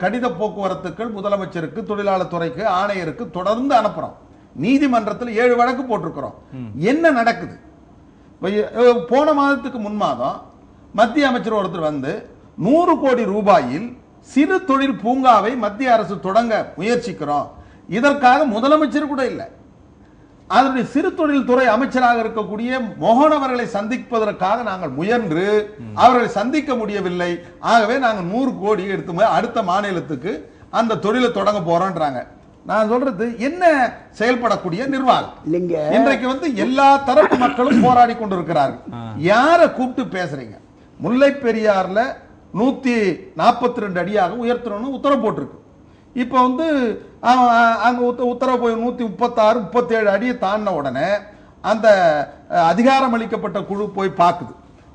கடித போக்குவரத்துக்கள் முதலமைச்சருக்கு, தொழிலாளர் துறைக்கு, ஆணையருக்கு தொடர்ந்து அனுப்புறோம். நீதிமன்றத்தில் 7 வழக்கு போட்டிருக்கிறோம். என்ன நடக்குது? போன மாதத்துக்கு முன் மாதம் மத்திய அமைச்சர் ஒருத்தர் வந்து 100 கோடி ரூபாயில் சிறு தொழில் பூங்காவை மத்திய அரசு தொடங்க முயற்சிக்கிறோம். இதற்காக முதலமைச்சர் கூட இல்லை, அதனுடைய சிறு தொழில் துறை அமைச்சராக இருக்கக்கூடிய மோகன் அவர்களை சந்திப்பதற்காக நாங்கள் முயன்று அவர்களை சந்திக்க முடியவில்லை. ஆகவே நாங்கள் 100 கோடி எடுத்து அடுத்த மாநிலத்துக்கு அந்த தொழிலை தொடங்க போறோம்ன்றாங்க. நான் சொல்றது என்ன செயல்படக்கூடிய நிர்வாகம்? இன்றைக்கு வந்து எல்லா தரப்பு மக்களும் போராடி கொண்டிருக்கிறார்கள். யாரை கூப்பிட்டு பேசுறீங்க? முல்லை பெரியார்ல 142 அடியாக உயர்த்தணும்னு உத்தரவு போட்டிருக்கு. இப்ப வந்து அங்க உத்தரவு போய் 136, 37 அடியை தாண்டின உடனே அந்த அதிகாரம் அளிக்கப்பட்ட குழு போய் பார்க்குது.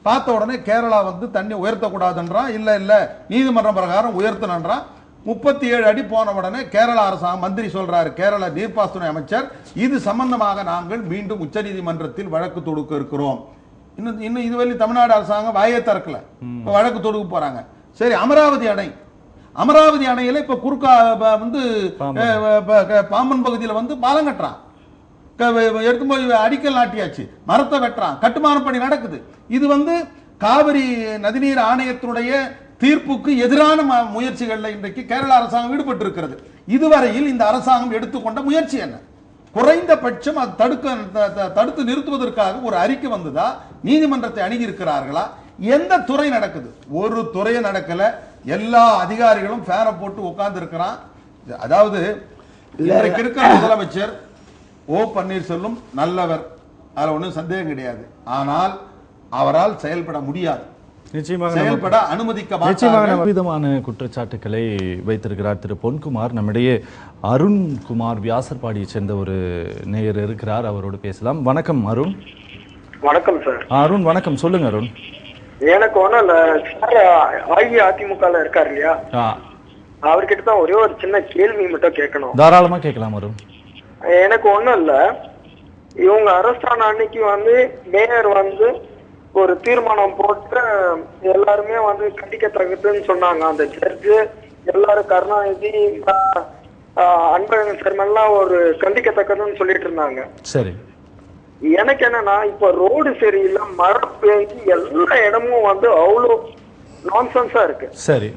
பார்த்த உடனே கேரளா வந்து தண்ணி உயர்த்தக்கூடாதுன்றான். இல்ல நீதிமன்றம் பிரகாரம் உயர்த்தணுன்றான். 37 அடி போன உடனே கேரள அரசாங்கம் மந்திரி சொல்றாரு, கேரள நீர்ப்பாசன அமைச்சர், இது சம்பந்தமாக நாங்கள் மீண்டும் உச்ச நீதிமன்றத்தில் வழக்கு தொடுக்க இருக்கிறோம். இன்னும் இதுவரை தமிழ்நாடு அரசாங்கம் வாயை திறக்கல, வழக்கு தொடுக்க போறாங்க. சரி, அமராவதி அணையில இப்ப குறுக்கா வந்து பாம்பன் பகுதியில் வந்து பாலம் கட்டுறான், எடுத்து போய் அடிக்கல் நாட்டியாச்சு, மரத்தை வெட்டுறான், கட்டுமான பணி நடக்குது. இது வந்து காவிரி நதிநீர் ஆணையத்தினுடைய தீர்ப்புக்கு எதிரான முயற்சிகள்ல இன்றைக்கு கேரள அரசாங்கம் ஈடுபட்டு இருக்கிறது. இதுவரையில் இந்த அரசாங்கம் எடுத்துக்கொண்ட முயற்சி என்ன? குறைந்தபட்சம் அது தடுத்து நிறுத்துவதற்காக ஒரு அறிக்கை வந்ததா? நீதிமன்றத்தை அணுகி இருக்கிறார்களா? எந்த துறை நடக்குது? ஒரு துறையை நடக்கல. எல்லா அதிகாரிகளும் ஃபேனை போட்டு உட்கார்ந்து இருக்கிறான். அதாவது இன்றைக்கு இருக்கிற முதலமைச்சர் ஓ பன்னீர்செல்வம் நல்லவர், அதுல ஒன்றும் சந்தேகம் கிடையாது. ஆனால் அவரால் செயல்பட முடியாது, செயல்பட அனுமதிக்க மாட்டார்கள். விதமான குற்றச்சாட்டுக்களை வைத்திருக்கிறார் திரு பொன்குமார். நம்மிடையே அருண்குமார் வியாசர்பாடியை சேர்ந்த ஒரு நேயர் இருக்கிறார், அவரோடு பேசலாம். வணக்கம் அருண். வணக்கம் சார். அருண் வணக்கம், சொல்லுங்க அருண். எனக்கு ஒன்றும் இல்லை, அஇஅதிமுகல இருக்காரு இல்லையா, அவர்கிட்ட தான் ஒரே ஒரு சின்ன கேள்வி மட்டும் கேட்கணும். தாராளமா கேட்கலாம் அருண். எனக்கு ஒண்ணும் இல்ல, இவங்க அரசான அன்னைக்கு வந்து மேயர் வந்து ஒரு தீர்மானம் போட்டு எல்லாருமே வந்து கண்டிக்கத்தக்கதுன்னு சொன்னாங்க. அந்த ஜட்ஜு எல்லாரும் கருணாநிதி அன்பழகன் சர்மெல்லாம் ஒரு கண்டிக்கத்தக்கதுன்னு சொல்லிட்டு இருந்தாங்க. சரி, எனக்கு என்னன்னா இப்ப ரோடு சரியில்லை, மழை பெஞ்சு எல்லா இடமும் வந்து அவ்வளோ நான்சென்ஸா இருக்கு. சரி,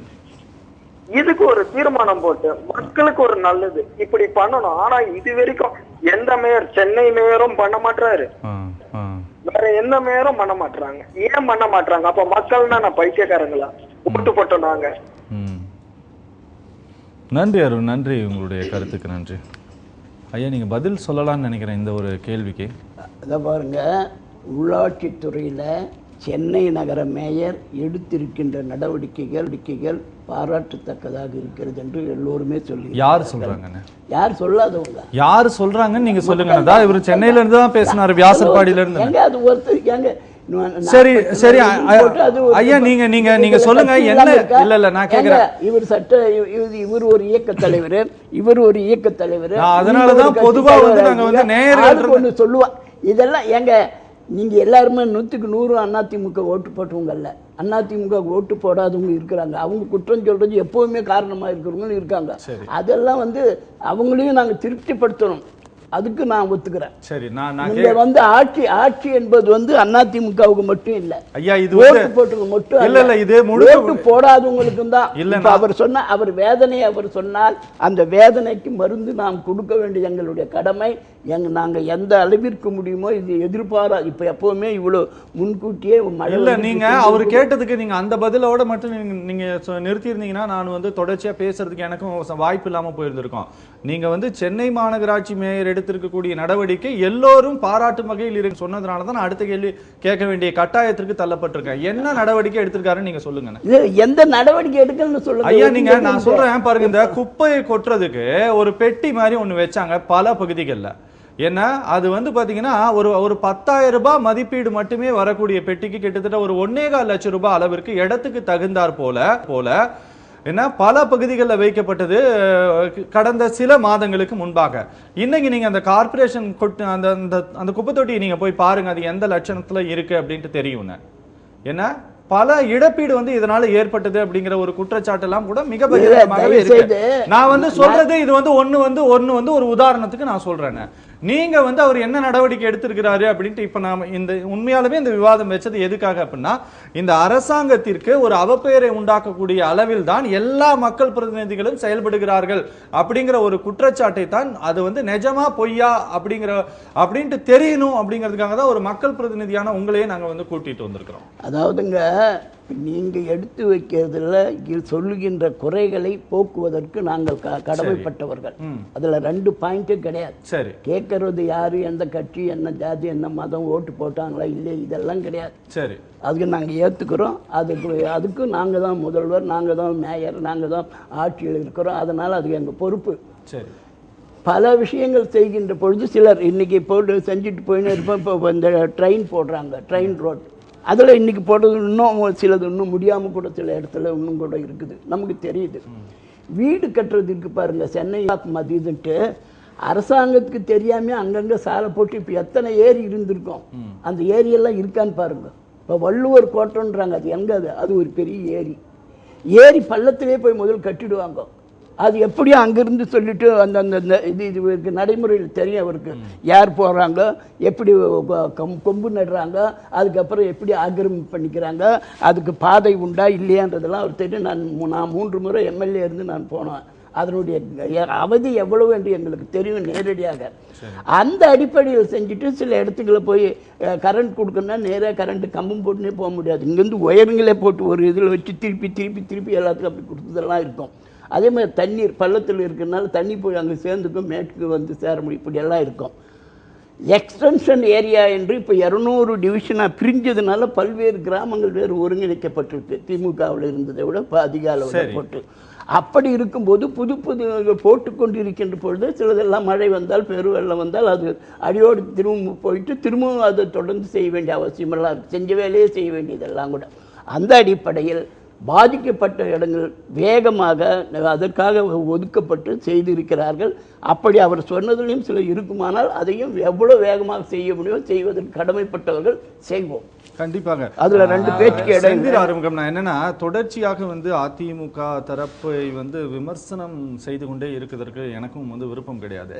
இதுக்கு ஒரு தீர்மானம் போட்டு மக்களுக்கு ஒரு நல்லது இப்படி பண்ணணும். ஆனா இது வரைக்கும் எந்த மேயர், சென்னை மேயரும் பண்ண மாட்டாரு, வேற எந்த மேயரும் பண்ண மாட்டாங்க. ஏன் பண்ண மாட்டாங்க? அப்ப மக்கள்னா நான் பைத்தியக்காரங்களா? ஓட்டு போட்டோம் நாங்க. நன்றி அருண், நன்றி, உங்களுடைய கருத்துக்கு நன்றி. ஐயா, நீங்க பதில் சொல்லலாம்னு நினைக்கிறேன் இந்த ஒரு கேள்விக்கு. அதை பாருங்க, உள்ளாட்சித்துறையில் சென்னை நகர மேயர் எடுத்திருக்கின்ற நடவடிக்கைகள் பாராட்டத்தக்கதாக இருக்கிறது என்று எல்லோருமே சொல்லி. யார் சொல்றாங்கன்னு? யார் சொல்லாதவங்க? யார் சொல்றாங்கன்னு நீங்க சொல்லுங்க. அதான் இவர் சென்னையில இருந்து தான் பேசினாரு, வியாசர்பாடியில இருந்து. எங்க அது ஒருத்தர் எங்க? சரி சரி ஐயா, நீங்க நீங்க நீங்க சொல்லுங்க. என்ன? இல்ல நான் கேக்குறேன். இவர் ஒரு இயக்க தலைவர், இவர் ஒரு இயக்க தலைவர். அதனாலதான் பொதுவா வந்து நாங்க வந்து நேயர்கள் ஒண்ணு சொல்லுவா. இதெல்லாம் எங்க நீங்க எல்லாருமே 100க்கு 100 அதிமுக ஓட்டு போட்டவங்கல்ல. அதிமுக ஓட்டு போடாதவங்க இருக்கிறாங்க. அவங்க குற்றம் சொல்றது எப்பவுமே காரணமா இருக்கிறவங்களும் இருக்காங்க. அதெல்லாம் வந்து அவங்களையும் நாங்க திருப்திப்படுத்தணும். அதுக்கு நான் ஒத்துக்கிறேன். சரி, நீங்க வந்து ஆட்சி என்பது வந்து அதிமுகவுக்கு மட்டும் இல்ல ஐயா, இது ஓட்டு போட்டவங்க மட்டும் இல்ல இல்ல, இது ஓட்டு போடாதவங்களுக்கும் தான். இப்ப அவர் சொன்ன அவர் வேதனை அவர் சொன்னால் அந்த வேதனைக்கு மருந்து நாம் கொடுக்க வேண்டிய எங்களுடைய கடமை. நாங்க எந்த அளவிற்கு முடியுமோ இது எதிர்பாரா. இப்ப எப்பவுமே இவ்வளவு முன்கூட்டியே இல்ல, நீங்க அவர் கேட்டதுக்கு நீங்க அந்த பதிலோட மட்டும் நீங்க நிறுத்தி இருந்தீங்கன்னா நான் வந்து தொடர்ச்சியா பேசுறதுக்கு எனக்கும் வாய்ப்பு இல்லாம போயிருந்திருக்கோம். நீங்க வந்து சென்னை மாநகராட்சி மேயர் எடுத்திருக்கக்கூடிய நடவடிக்கை எல்லோரும் பாராட்டும் வகையில் இருக்கு சொன்னதுனாலதான் நான் அடுத்த கேள்வி கேட்க வேண்டிய கட்டாயத்திற்கு தள்ளப்பட்டிருக்கேன். என்ன நடவடிக்கை எடுத்திருக்காருன்னு நீங்க சொல்லுங்க. எந்த நடவடிக்கை எடுக்கணும்னு சொல்லுங்க ஐயா. நீங்க நான் சொல்றேன் பாருங்க, இந்த குப்பையை கொட்டுறதுக்கு ஒரு பெட்டி மாதிரி ஒண்ணு வச்சாங்க பல பகுதிகளில். ஏன்னா அது வந்து பாத்தீங்கன்னா ஒரு 10,000 ரூபாய் மதிப்பீடு மட்டுமே வரக்கூடிய பெட்டிக்கு கிட்டத்தட்ட ஒரு 1.25 லட்சம் ரூபாய் அளவிற்கு இடத்துக்கு தகுந்தார் போல என்ன பல பகுதிகளில் வைக்கப்பட்டது கடந்த சில மாதங்களுக்கு முன்பாக. இன்னைக்கு நீங்க அந்த கார்பரேஷன் அந்த குப்பை தொட்டியை நீங்க போய் பாருங்க, அது எந்த லட்சணத்துல இருக்கு அப்படின்ட்டு தெரியும். ஏன்னா பல இழப்பீடு வந்து இதனால ஏற்பட்டது அப்படிங்கிற ஒரு குற்றச்சாட்டு எல்லாம் கூட மிக பகிரங்கமாகவே இருக்கு. நான் வந்து சொல்றது இது வந்து ஒன்னு வந்து ஒரு உதாரணத்துக்கு நான் சொல்றேன். நீங்க வந்து அவர் என்ன நடவடிக்கை எடுத்திருக்கிறாரு அப்படின்ட்டு இப்ப நாம இந்த உண்மையாலுமே இந்த விவாதம் வச்சது எதுக்காக அப்படின்னா, இந்த அரசாங்கத்திற்கு ஒரு அவப்பெயரை உண்டாக்கக்கூடிய அளவில் தான் எல்லா மக்கள் பிரதிநிதிகளும் செயல்படுகிறார்கள் அப்படிங்கிற ஒரு குற்றச்சாட்டை தான், அது வந்து நிஜமா பொய்யா அப்படின்ட்டு தெரியணும் அப்படிங்கிறதுக்காக தான் ஒரு மக்கள் பிரதிநிதியான உங்களையே நாங்க வந்து கூட்டிட்டு வந்திருக்கிறோம். அதாவதுங்க, நீங்க எடுத்து வைக்கிறதுல சொல்லுகின்ற குறைகளை போக்குவதற்கு நாங்கள் கடமைப்பட்டவர்கள். அதுல 2 பாயிண்ட்டும் கிடையாது. சரி, கேட்கறது யாரு, எந்த கட்சி, என்ன ஜாதி, என்ன மதம், ஓட்டு போட்டாங்களா இல்லையா, இதெல்லாம் கிடையாது. சரி, அதுக்கு நாங்க ஏத்துக்கிறோம். அதுக்கு நாங்க தான் முதல்வர், நாங்க தான் மேயர், நாங்க தான் ஆட்சியில் இருக்கிறோம். அதனால அது எங்க பொறுப்பு. சரி, பல விஷயங்கள் செய்கின்ற பொழுது சிலர் இன்னைக்கு போட்டு செஞ்சுட்டு போயின்னு இருப்போம். இப்போ இந்த ட்ரெயின் போடுறாங்க, ட்ரெயின் ரோட், அதில் இன்னைக்கு போடுறது இன்னும் சிலது இன்னும் முடியாமல் கூட சில இடத்துல இன்னும் கூட இருக்குது, நமக்கு தெரியுது. வீடு கட்டுறதுக்கு பாருங்க, சென்னை மதியதுன்ட்டு அரசாங்கத்துக்கு தெரியாமல் அங்கங்கே சாலை போட்டு இப்போ எத்தனை ஏரி இருந்திருக்கும், அந்த ஏரியெல்லாம் இருக்கான்னு பாருங்க. இப்போ வள்ளுவர் கோட்டன்றாங்க, அது எங்கே? அது ஒரு பெரிய ஏரி பள்ளத்திலே போய் முதல் கட்டிடுவாங்க. அது எப்படியும் அங்கிருந்து சொல்லிட்டு அந்த இது நடைமுறையில் தெரியும் அவருக்கு, யார் போகிறாங்க, எப்படி கொம்பு நடுறாங்க, அதுக்கப்புறம் எப்படி ஆக்கிரமிப்பு பண்ணிக்கிறாங்க, அதுக்கு பாதை உண்டா இல்லையான்றதெல்லாம் அவர் தெரியும். நான் 3 முறை எம்எல்ஏ இருந்து நான் போனேன். அதனுடைய அவதி எவ்வளவு என்று எங்களுக்கு தெரியும் நேரடியாக. அந்த அடிப்படையில் செஞ்சுட்டு சில இடத்துக்குள்ள போய் கரண்ட் கொடுக்கணும்னா நேராக கரண்ட் கம்பம் போட்டுனே போக முடியாது. இங்கேருந்து ஒயருங்களே போட்டு ஒரு இதில் வச்சு திருப்பி எல்லாத்துக்கும் அப்படி கொடுத்ததெல்லாம் இருக்கும். அதே மாதிரி தண்ணீர் பள்ளத்தில் இருக்கிறதுனால தண்ணி போய் அங்கே சேர்ந்துக்கும், மேட்டுக்கு வந்து சேர முடியும், இப்படியெல்லாம் இருக்கும். எக்ஸ்டென்ஷன் ஏரியா என்று இப்போ 200 டிவிஷனாக பிரிஞ்சதுனால பல்வேறு கிராமங்கள் வேறு ஒருங்கிணைக்கப்பட்டிருக்கு. திமுகவில் இருந்ததை விட இப்போ அதிக அளவில் போட்டு, அப்படி இருக்கும்போது புது போட்டுக்கொண்டு இருக்கின்ற பொழுது சிலதெல்லாம் மழை வந்தால் பெருவெள்ளம் வந்தால் அது அடியோடு திரும்பவும் அதை தொடர்ந்து செய்ய வேண்டிய அவசியமெல்லாம் இருக்குது. செஞ்ச வேலையே செய்ய வேண்டியதெல்லாம் கூட. அந்த அடிப்படையில் பாதிக்கப்பட்ட இடங்கள் வேகமாக அதற்காக ஒதுக்கப்பட்டு செய்திருக்கிறார்கள். அப்படி அவர் சொன்னதிலையும் சில இருக்குமானால் அதையும் எவ்வளவு வேகமாக செய்ய முடியும் செய்வதற்கு கடமைப்பட்டவர்கள் செய்வோம். கண்டிப்பாக அதுல 2 பேச்சுக்கு இடையில ஆரம்பம். நான் என்னன்னா தொடர்ச்சியாக அதிமுக தரப்பை விமர்சனம் செய்து கொண்டே இருக்கிறதுக்கு எனக்கும் விருப்பம் கிடையாது.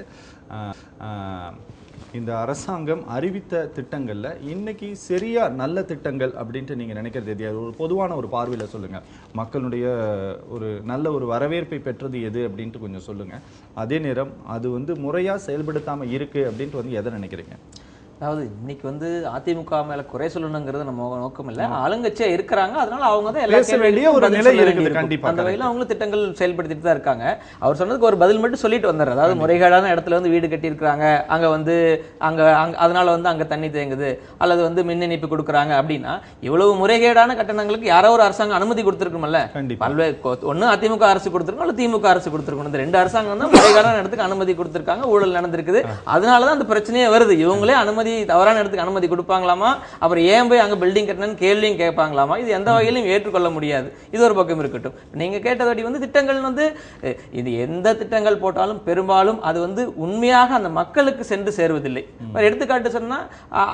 இந்த அரசாங்கம் அறிவித்த திட்டங்கள்ல இன்னைக்கு சரியா நல்ல திட்டங்கள் அப்படின்ட்டு நீங்க நினைக்கிறது எது? ஒரு பொதுவான ஒரு பார்வையில சொல்லுங்க. மக்களுடைய ஒரு நல்ல ஒரு வரவேற்பை பெற்றது எது அப்படின்ட்டு கொஞ்சம் சொல்லுங்க. அதே நேரம் அது முறையா செயல்படுத்தாம இருக்கு அப்படின்ட்டு எதை நினைக்கிறீங்க? அதாவது இன்னைக்கு அதிமுக மேல குறை சொல்லணுங்கிறது நம்ம நோக்கம் இல்ல. ஆளுங்கட்சியா இருக்கிறாங்க, அதனால அவங்க தான் எல்லா வேண்டிய ஒரு நிலை இருக்குது. கண்டிப்பா அந்த வகையில அவங்களும் திட்டங்கள் செயல்படுத்திட்டு தான் இருக்காங்க. அவர் சொன்னதுக்கு ஒரு பதில் மட்டும் சொல்லிட்டு வந்தார். அதாவது முறைகேடான இடத்துல வீடு கட்டி இருக்காங்க, அங்க அங்க அதனால அங்க தண்ணி தேங்குது, அல்லது மின் இணைப்பு கொடுக்குறாங்க அப்படின்னா இவ்வளவு முறைகேடான கட்டணங்களுக்கு யாரோ ஒரு அரசாங்கம் அனுமதி கொடுத்திருக்கும்ல. பல்வேறு ஒண்ணு அதிமுக அரசு கொடுத்திருக்கணும், அல்லது திமுக அரசு கொடுத்திருக்கணும். இந்த 2 அரசாங்கம் தான் முறைகேடான இடத்துக்கு அனுமதி கொடுத்திருக்காங்க. ஊழல் நடந்திருக்குது, அதனாலதான் அந்த பிரச்சனையே வருது. இவங்களே அனுமதி தவறான இடத்துக்கு அனுமதி கொடுப்பாங்களாமா, அப்புறம் ஏன் போய் அங்க பில்டிங் கட்டணும்னு கேள்வியும் கேட்பாங்களாமா. இது எந்த வகையிலும் ஏற்றுக்கொள்ள முடியாது. இது ஒரு பக்கம் இருக்கட்டும். நீங்க கேட்டபடி திட்டங்கள் இது எந்த திட்டங்கள் போட்டாலும் பெரும்பாலும் அது உண்மையாக அந்த மக்களுக்கு சென்று சேருவதில்லை. எடுத்துக்காட்டு சொன்னா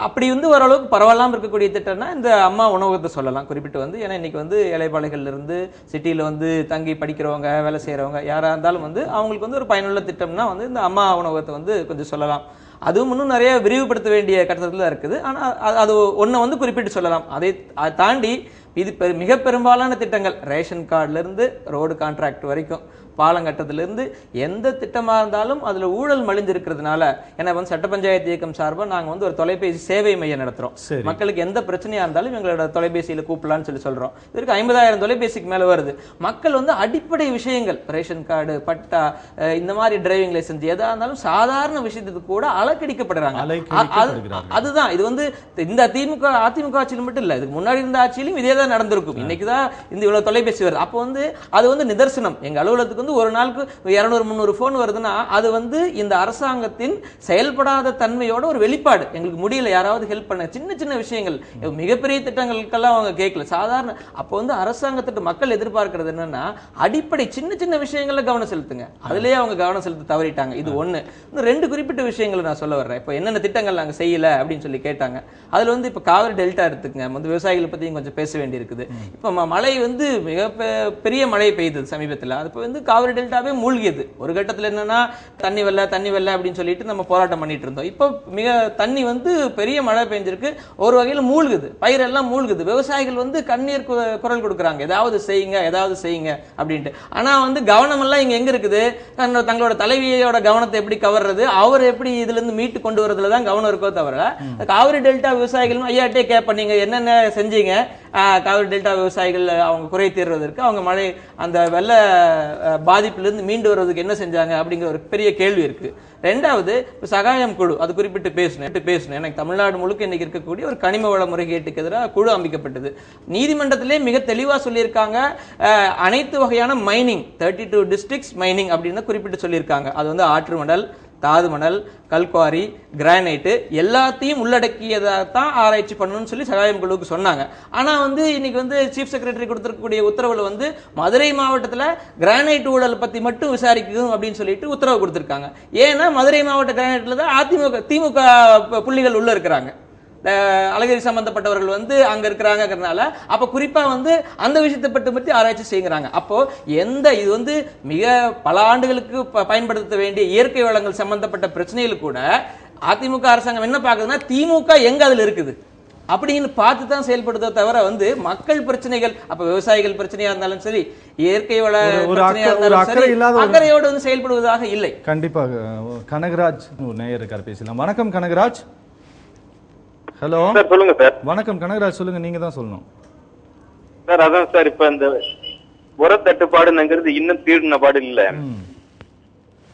அப்படி ஓரளவுக்கு பரவாயில்லாம இருக்கக்கூடிய திட்டம்னா இந்த அம்மா உணவகத்தை சொல்லலாம் குறிப்பிட்டு. ஏன்னா இன்னைக்கு ஏழைப்பாளைகள்ல இருந்து சிட்டியில தங்கி படிக்கிறவங்க வேலை செய்யறவங்க யாரா இருந்தாலும் அவங்களுக்கு ஒரு பயனுள்ள திட்டம்னா இந்த அம்மா உணவகத்தை கொஞ்சம் சொல்லலாம். அதுவும் இன்னும் நிறைய விரிவுபடுத்த வேண்டிய கட்டத்தில் இருக்குது. ஆனால் அது ஒன்றை குறிப்பிட்டு சொல்லலாம். அதை தாண்டி இது மிக பெரும்பாலான திட்டங்கள் ரேஷன் கார்டுல இருந்து ரோடு கான்ட்ராக்ட் வரைக்கும் பாலங்கட்டத்திலிருந்து எந்த திட்டமாக இருந்தாலும் அதில் ஊழல் மலிஞ்சிருக்கிறதுனால, ஏன்னா சட்ட பஞ்சாயத்து இயக்கம் சார்பாக நாங்கள் ஒரு தொலைபேசி சேவை மையம் நடத்துகிறோம். மக்களுக்கு எந்த பிரச்சனையாக இருந்தாலும் எங்களோட தொலைபேசியில் கூப்பிடலான்னு சொல்கிறோம். இதற்கு 50,000 தொலைபேசிக்கு மேலே வருது. மக்கள் அடிப்படை விஷயங்கள் ரேஷன் கார்டு, பட்டா, இந்த மாதிரி டிரைவிங் லைசன்ஸ் எதாக இருந்தாலும் சாதாரண விஷயத்துக்கு கூட அலக்கடிக்கப்படுறாங்க. அதுதான் இது இந்த அதிமுக ஆட்சியில் மட்டும் இல்லை, இதுக்கு முன்னாடி இருந்த ஆட்சியிலும் இதே தான் நடந்திருக்கும். இன்னைக்கு தான் இந்த இவ்வளோ தொலைபேசி வருது. அப்போ அது நிதர்சனம். எங்கள் அலுவலகத்துக்கு ஒரு நாளுக்கு 200-300 போன் வருதுன்னா அது இந்த அரசாங்கத்தின் செயல்படாத தன்மையோட ஒரு வெளிப்பாடு. எங்களுக்கு முடியல, யாராவது ஹெல்ப் பண்ண. சின்ன சின்ன விஷயங்கள், மிகப்பெரிய திட்டங்களுக்கெல்லாம் அவங்க கேட்கல. சாதாரண அப்போ அரசாங்கத்திற்கு மக்கள் எதிர்பார்க்கிறது என்னன்னா அடிப்படை சின்ன சின்ன விஷயங்கள்ல கவனம் செலுத்துங்க. அதுலயே அவங்க கவனம் செலுத்த தவறிட்டாங்க. இது ஒண்ணு. இன்னும் 2 குறிப்பிட்ட விஷயங்களை நான் சொல்ல வர்றேன். இப்போ என்னென்ன திட்டங்கள் நாங்க செய்யல அப்படின்னு சொல்லி கேட்டாங்க. அதுல இப்ப காவிரி டெல்டா எடுத்துங்க. விவசாயிகளை பத்தியும் கொஞ்சம் பேச வேண்டி இருக்குது. இப்ப மழை மிக பெரிய மழை பெய்தது சமீபத்தில். அது காவிரி டெல்டாவே மூழ்கியது. ஒரு கட்டத்தில் என்னன்னா தண்ணி வெள்ள அப்படின்னு சொல்லிட்டு நம்ம போராட்டம் பண்ணிட்டு இருந்தோம். இப்போ மிக தண்ணி பெரிய மழை பெஞ்சிருக்கு, ஒரு வகையில் மூழ்குது, பயிரெல்லாம் மூழ்குது. விவசாயிகள் கண்ணீர் குரல் கொடுக்குறாங்க, ஏதாவது செய்யுங்க அப்படின்ட்டு. ஆனா கவனம் எல்லாம் இங்க எங்க இருக்குது? தங்களோட தலைவியோட கவனத்தை எப்படி கவர்றது, அவர் எப்படி இதுல இருந்து மீட்டு கொண்டு வரதுல தான் கவனம் இருக்கோ தவிர காவிரி டெல்டா விவசாயிகள் ஐயாட்டே கேட்ப நீங்க என்னென்ன செஞ்சீங்க, காவிரி டெல்டா விவசாயிகள் அவங்க குறை தீர்வதற்கு, அவங்க மழை அந்த வெள்ள பாதிப்பிலிருந்து மீண்டு வருவதற்கு என்ன செஞ்சாங்க அப்படிங்கிற ஒரு பெரிய கேள்வி இருக்கு. 2வது சகாயம் குழு, அது குறிப்பிட்டு பேசணும். எனக்கு தமிழ்நாடு முழுக்க இன்னைக்கு இருக்கக்கூடிய ஒரு கனிம வள முறைகேட்டுக்கு எதிராக குழு அமைக்கப்பட்டது. நீதிமன்றத்திலே மிக தெளிவா சொல்லியிருக்காங்க, அனைத்து வகையான மைனிங் 32 டிஸ்ட்ரிக்ட்ஸ் மைனிங் அப்படின்னு குறிப்பிட்டு சொல்லியிருக்காங்க. அது ஆற்று மணல், தாது மணல், கல்குவாரி, கிரானைட்டு எல்லாத்தையும் உள்ளடக்கியதான் ஆராய்ச்சி பண்ணணும்னு சொல்லி சகாயம் குழுவுக்கு சொன்னாங்க. ஆனா இன்னைக்கு சீஃப் செக்ரட்டரி கொடுத்திருக்கக்கூடிய உத்தரவுல மதுரை மாவட்டத்தில் கிரானைட் ஊழல் பத்தி மட்டும் விசாரிக்கணும் அப்படின்னு சொல்லிட்டு உத்தரவு கொடுத்திருக்காங்க. ஏன்னா மதுரை மாவட்ட கிரானைட்ல தான் திமுக புள்ளிகள் உள்ள இருக்கிறாங்க. அழகிரி சம்பந்தப்பட்டவர்கள் அங்க இருக்கிறாங்கிறதுனால அப்ப குறிப்பா அந்த விஷயத்தை பற்றி ஆராய்ச்சி செய்கிறாங்க. அப்போ இது மிக பல ஆண்டுகளுக்கு பயன்படுத்த வேண்டிய இயற்கை வளங்கள் சம்பந்தப்பட்ட பிரச்சனைகள் கூட அதிமுக அரசாங்கம் என்ன பாக்குதுன்னா திமுக எங்க அதுல இருக்குது அப்படின்னு பார்த்து தான் செயல்படுத்த தவிர மக்கள் பிரச்சனைகள், அப்ப விவசாயிகள் பிரச்சனையா இருந்தாலும் சரி, இயற்கை வள அக்கறையோடு செயல்படுவதாக இல்லை. கண்டிப்பாக. கனகராஜ் நேயர் இருக்கார், பேசலாம். வணக்கம் கனகராஜ். ஹலோ சார், சொல்லுங்க சார். வணக்கம் கனகராஜ், சொல்லுங்க. நீங்க தான் சொல்லணும் சார். அதான் சார், இப்ப இந்த உர தட்டுப்பாடுங்கிறது இன்னும் தீர்ந்த பாடு இல்ல.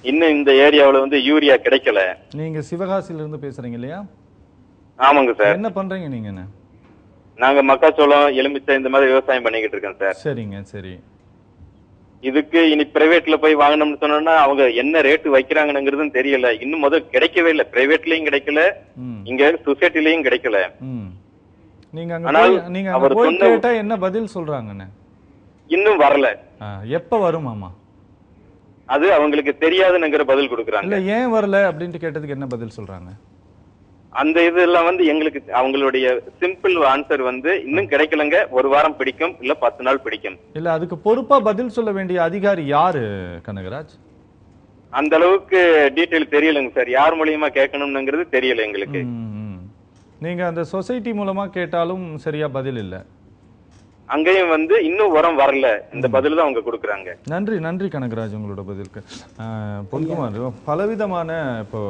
இன்னும் இந்த ஏரியாவுல யூரியா கிடைக்கல. நீங்க சிவகாசியில இருந்து பேசுறீங்க இல்லையா? ஆமாங்க சார். என்ன பண்றீங்க நீங்க? நாங்க மக்காச்சோளம், எலுமிச்சை இந்த மாதிரி விவசாயம் பண்ணிக்கிட்டு இருக்கேன் சார். சரிங்க, சரி. இதுக்கு இனி பிரைவேட்ல போய் வாங்கணும்னு சொன்னா அவங்க என்ன ரேட்டு வைக்கிறாங்கங்கிறதும் தெரியல. இன்னும் முதல் கிடைக்கவே இல்லை. பிரைவேட்லயும் கிடைக்கல, இங்க சொசைட்டிலயும் கிடைக்கல. நீங்க அங்க போய் கேட்டா என்ன பதில் சொல்றாங்கன்னு? இன்னும் வரல. எப்ப வரும் ஆமா? அது அவங்களுக்கு தெரியாதுங்கிற பதில் கொடுக்குறாங்க. இல்ல ஏன் வரல அப்படின்ட்டு கேட்டதுக்கு என்ன பதில் சொல்றாங்க? அந்த இதெல்லாம் வந்து எங்களுக்கு அவங்களுடைய சிம்பிள் ஆன்சர் வந்து இன்னும் கிடைக்கலங்க, ஒரு வாரம் பிடிக்கும், இல்ல 10 நாள் பிடிக்கும். இல்ல அதுக்கு பொறுப்பா பதில் சொல்ல வேண்டிய அதிகாரி யாரு கனகராஜ்? அந்த அளவுக்கு டீடைல் தெரியலங்க சார். யார் மூலியமா கேட்கணும்ங்கிறது தெரியல எங்களுக்கு. நீங்க அந்த சொசைட்டி மூலமா கேட்டாலும் சரியா பதில் இல்ல. அங்கேயும் வந்து இன்னும் உரம் வரல, இந்த பதில் தான் அவங்க கொடுக்குறாங்க. நன்றி நன்றி கனகராஜ் உங்களோட பதிலுக்கு. பொன்குமார், பலவிதமான இப்போ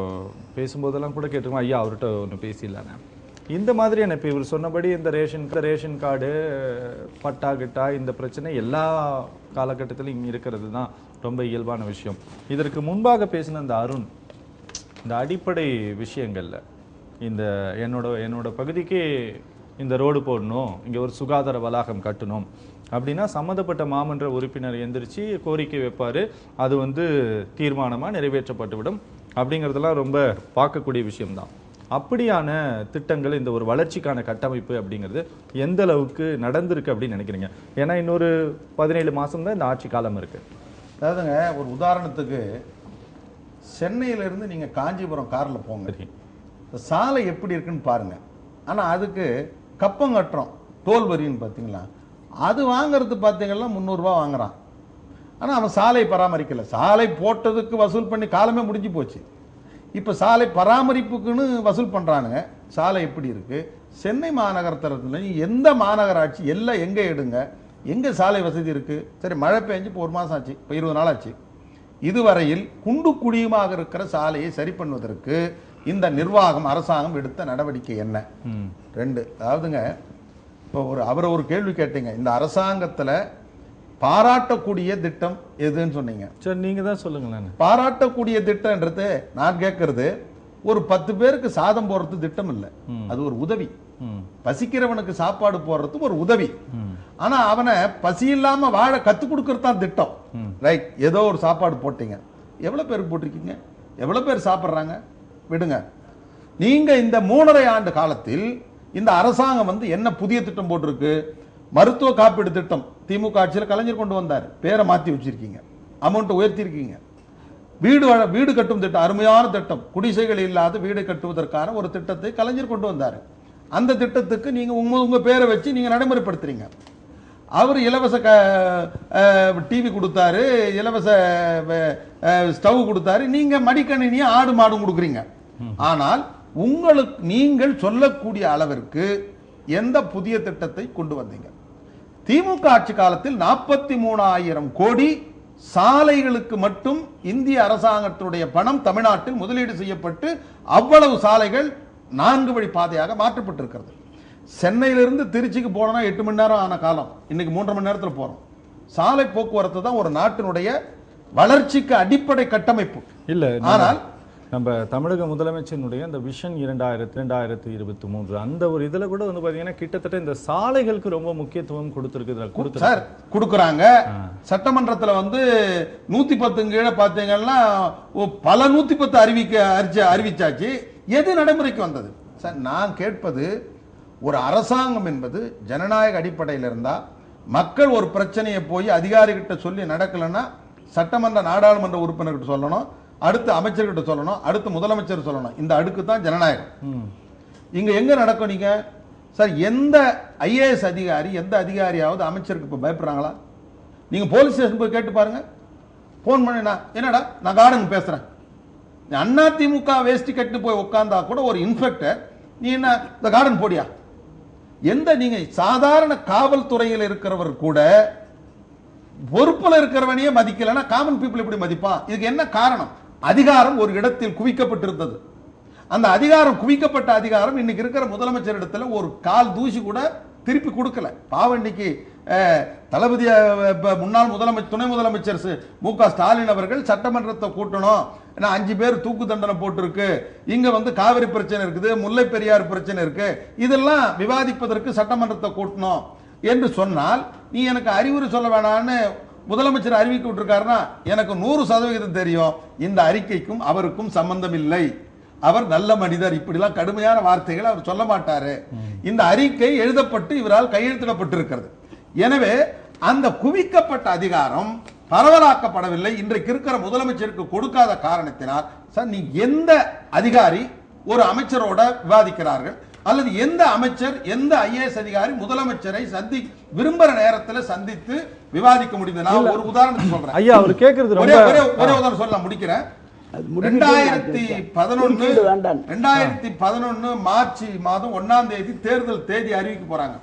பேசும்போதெல்லாம் கூட கேட்டிருக்கோம், ஐயா அவர்கிட்ட ஒன்று பேசிடலாங்க. இந்த மாதிரியான இப்போ இவர் சொன்னபடி இந்த ரேஷன் கார்டு பட்டா கிட்டா இந்த பிரச்சனை எல்லா காலகட்டத்திலும் இங்கே இருக்கிறது தான் ரொம்ப இயல்பான விஷயம். இதற்கு முன்பாக பேசின இந்த அருண் இந்த அடிப்படை விஷயங்கள்ல இந்த என்னோட பகுதிக்கு இந்த ரோடு போடணும், இங்கே ஒரு சுகாதார வளாகம் கட்டணும் அப்படின்னா சம்மந்தப்பட்ட மாமன்ற உறுப்பினர் எந்திரிச்சு கோரிக்கை வைப்பார், அது வந்து தீர்மானமாக நிறைவேற்றப்பட்டுவிடும் அப்படிங்கிறதெல்லாம் ரொம்ப பார்க்கக்கூடிய விஷயம்தான். அப்படியான திட்டங்கள் இந்த ஒரு வளர்ச்சிக்கான கட்டமைப்பு அப்படிங்கிறது எந்த அளவுக்கு நடந்திருக்கு அப்படின்னு நினைக்கிறீங்க? ஏன்னா இன்னொரு 17 மாதம் தான் இந்த ஆட்சி காலம் இருக்குது. அதாவதுங்க ஒரு உதாரணத்துக்கு சென்னையிலேருந்து நீங்கள் காஞ்சிபுரம் காரில் போங்க, இந்த சாலை எப்படி இருக்குன்னு பாருங்கள். ஆனால் அதுக்கு கப்பம் கட்டுறோம் டோல் வரின்னு பார்த்தீங்களா, அது வாங்கிறது பார்த்தீங்கன்னா 300 ரூபா வாங்குறான். ஆனால் அவன் சாலை பராமரிக்கலை. சாலை போட்டதுக்கு வசூல் பண்ணி காலமே முடிஞ்சு போச்சு. இப்போ சாலை பராமரிப்புக்குன்னு வசூல் பண்ணுறானுங்க. சாலை எப்படி இருக்குது? சென்னை மாநகரத்தில் எந்த மாநகராட்சி எல்லாம் எங்கே எடுங்க, எங்கே சாலை வசதி இருக்குது? சரி, மழை பெஞ்சு இப்போ 1 மாதம் ஆச்சு, இப்போ 20 நாள் ஆச்சு. இதுவரையில் குண்டு குழியுமாக இருக்கிற சாலையை சரி பண்ணுவதற்கு இந்த நிர்வாகம் அரசாங்கம் எடுத்த நடவடிக்கை என்ன? 2, அதாவதுங்க இப்போ ஒரு கேள்வி கேட்டீங்க, இந்த அரசாங்கத்தில் பாராட்டக்கூடிய திட்டம் எதுன்னு சொன்னீங்க. சரி, நீங்க தான் சொல்லுங்களேன். பாராட்டக்கூடிய திட்டம்ன்றது நான் கேட்கறது ஒரு 10 பேருக்கு சாதம் போடுறது திட்டம் இல்லை, அது ஒரு உதவி. பசிக்கிறவனுக்கு சாப்பாடு போடுறதுக்கு ஒரு உதவி. ஆனா அவனை பசி இல்லாம வாழ கத்து கொடுக்கறது தான் திட்டம். ரைட், ஏதோ ஒரு சாப்பாடு போட்டீங்க, எவ்வளவு பேருக்கு போட்டிருக்கீங்க, எவ்வளவு பேர் சாப்பிட்றாங்க? விடுங்க. நீங்க இந்த 3.5 ஆண்டு காலத்தில் இந்த அரசாங்கம் வந்து என்ன புதிய திட்டம் போட்டிருக்கு? மருத்துவ காப்பீடு திட்டம் திமுக ஆட்சியில் கலைஞர் கொண்டு வந்தார், பேரை மாற்றி வச்சிருக்கீங்க, அமௌண்ட் உயர்த்திருக்கீங்க. வீடு கட்டும் திட்டம், அருமையான திட்டம். குடிசைகள் இல்லாத வீடு கட்டுவதற்கான ஒரு திட்டத்தை கலைஞர் கொண்டு வந்தார். அந்த திட்டத்துக்கு நீங்க உங்க பேரை வச்சு நீங்க நடைமுறைப்படுத்துறீங்க. அவர் இலவச டிவி கொடுத்தாரு, இலவச ஸ்டவ் கொடுத்தாரு, நீங்க மடிக்கணினியை ஆடு மாடும் கொடுக்குறீங்க. ஆனால் உங்களுக்கு நீங்கள் சொல்லக்கூடிய அளவிற்கு எந்த புதிய திட்டத்தை கொண்டு வந்தீங்க? திமுக ஆட்சி காலத்தில் 43,000 கோடி சாலைகளுக்கு மட்டும் இந்திய அரசாங்கத்துடைய பணம் தமிழ்நாட்டில் முதலீடு செய்யப்பட்டு அவ்வளவு சாலைகள் 4 வழி பாதையாக மாற்றப்பட்டிருக்கிறது. சென்னையிலிருந்து திருச்சிக்கு போனோம்னா 8 மணி நேரம் ஆன காலம் இன்னைக்கு 3.5 மணி நேரத்தில் போறோம். சாலை போக்குவரத்து தான் ஒரு நாட்டினுடைய வளர்ச்சிக்கு அடிப்படை கட்டமைப்பு. இல்ல, ஆனால் நம்ம தமிழக முதலமைச்சருடைய இந்த விஷன் 2023 அந்த ஒரு இதுல கூட வந்து பாத்தீங்கன்னா கிட்டத்தட்ட இந்த சாலைகளுக்கு ரொம்ப முக்கியத்துவம் கொடுத்துருக்கு சார், கொடுக்குறாங்க. சட்டமன்றத்துல வந்து 110 கீழே பாத்தீங்கன்னா பல 110 அறிவிச்சாச்சு. எது நடைமுறைக்கு வந்தது சார்? நான் கேட்பது, ஒரு அரசாங்கம் என்பது ஜனநாயக அடிப்படையில் இருந்தா மக்கள் ஒரு பிரச்சனையை போய் அதிகாரிகிட்ட சொல்லி நடக்கலன்னா சட்டமன்ற நாடாளுமன்ற உறுப்பினர்கிட்ட சொல்லணும், அடுத்து அமைச்சர்கிட்ட சொல்லணும், அடுத்து முதலமைச்சர் சொல்லணும். இந்த அடுக்கு தான் ஜனநாயகம். இங்க எங்க நடக்கும்? நீங்க சார் எந்த ஐஏஎஸ் அதிகாரி எந்த அதிகாரியாவது அமைச்சருக்கு இப்ப பயப்படுறாங்களா? நீங்க போலீஸ் ஸ்டேஷன் போய் கேட்டு பாருங்க. போன் பண்ணி என்னடா நான் கார்டன் பேசுறேன், அண்ணா திமுக வேஷ்டி கட்டு போய் உட்கார்ந்தா கூட ஒரு இன்ஸ்பெக்டர் நீ என்ன இந்த கார்டன் போடியா? எந்த நீங்க சாதாரண காவல்துறையில் இருக்கிறவர் கூட பொறுப்புல இருக்கிறவனையே மதிக்கலன்னா காமன் பீப்புள் எப்படி மதிப்பான்? இதுக்கு என்ன காரணம்? அதிகாரம் ஒரு இடத்தில் குவிக்கப்பட்டிருந்தது. அந்த அதிகாரம் குவிக்கப்பட்ட அதிகாரம் இன்னைக்கு இருக்கிற முதலமைச்சர் இடத்துல ஒரு கால் தூசி கூட திருப்பி கொடுக்கல. பாவண்டிக்கு தளபதி முன்னாள் முதலமைச்சர் துணை முதலமைச்சர் மு.க. ஸ்டாலின் அவர்கள் சட்டமன்றத்தை கூட்டணும், 5 பேர் தூக்கு தண்டனை போட்டிருக்கு, இங்க வந்து காவிரி பிரச்சனை இருக்குது, முல்லை பெரியார் பிரச்சனை இருக்கு, இதெல்லாம் விவாதிப்பதற்கு சட்டமன்றத்தை கூட்டணும் என்று சொன்னால் நீ எனக்கு அறிவுரை சொல்ல வேணான்னு முதலமைச்சர் அறிவிக்க விட்டுருக்காருன்னா எனக்கு 100% தெரியும் இந்த அறிக்கைக்கும் அவருக்கும் சம்பந்தம் இல்லை, அவர் நல்ல மனிதர், இப்படிலாம் கடுமையான வார்த்தைகள் அவர் சொல்ல மாட்டாரு. இந்த அறிக்கை எழுதப்பட்டு இவரால் கையெழுத்திடப்பட்டிருக்கிறது. எனவே அந்த குவிக்கப்பட்ட அதிகாரம் பரவலாக்கப்படவில்லை. இன்றைக்கு இருக்கிற முதலமைச்சருக்கு கொடுக்காத காரணத்தினால் சார், நீ எந்த அதிகாரி ஒரு அமைச்சரோட விவாதிக்கிறார்கள், அல்லது எந்த அமைச்சர் எந்த ஐஏஎஸ் அதிகாரி முதலமைச்சரை விரும்புற நேரத்தில் சந்தித்து விவாதிக்க முடியுது? நான் ஒரு உதாரணத்துக்கு சொல்றேன். ஐயா, அவர் கேக்குறது ஒரே உதாரணம் சொல்ல முடிக்கிறேன். 2011 மார்ச் மாதம் 1ஆம் தேதி தேர்தல் தேதி அறிவிக்க போறாங்க.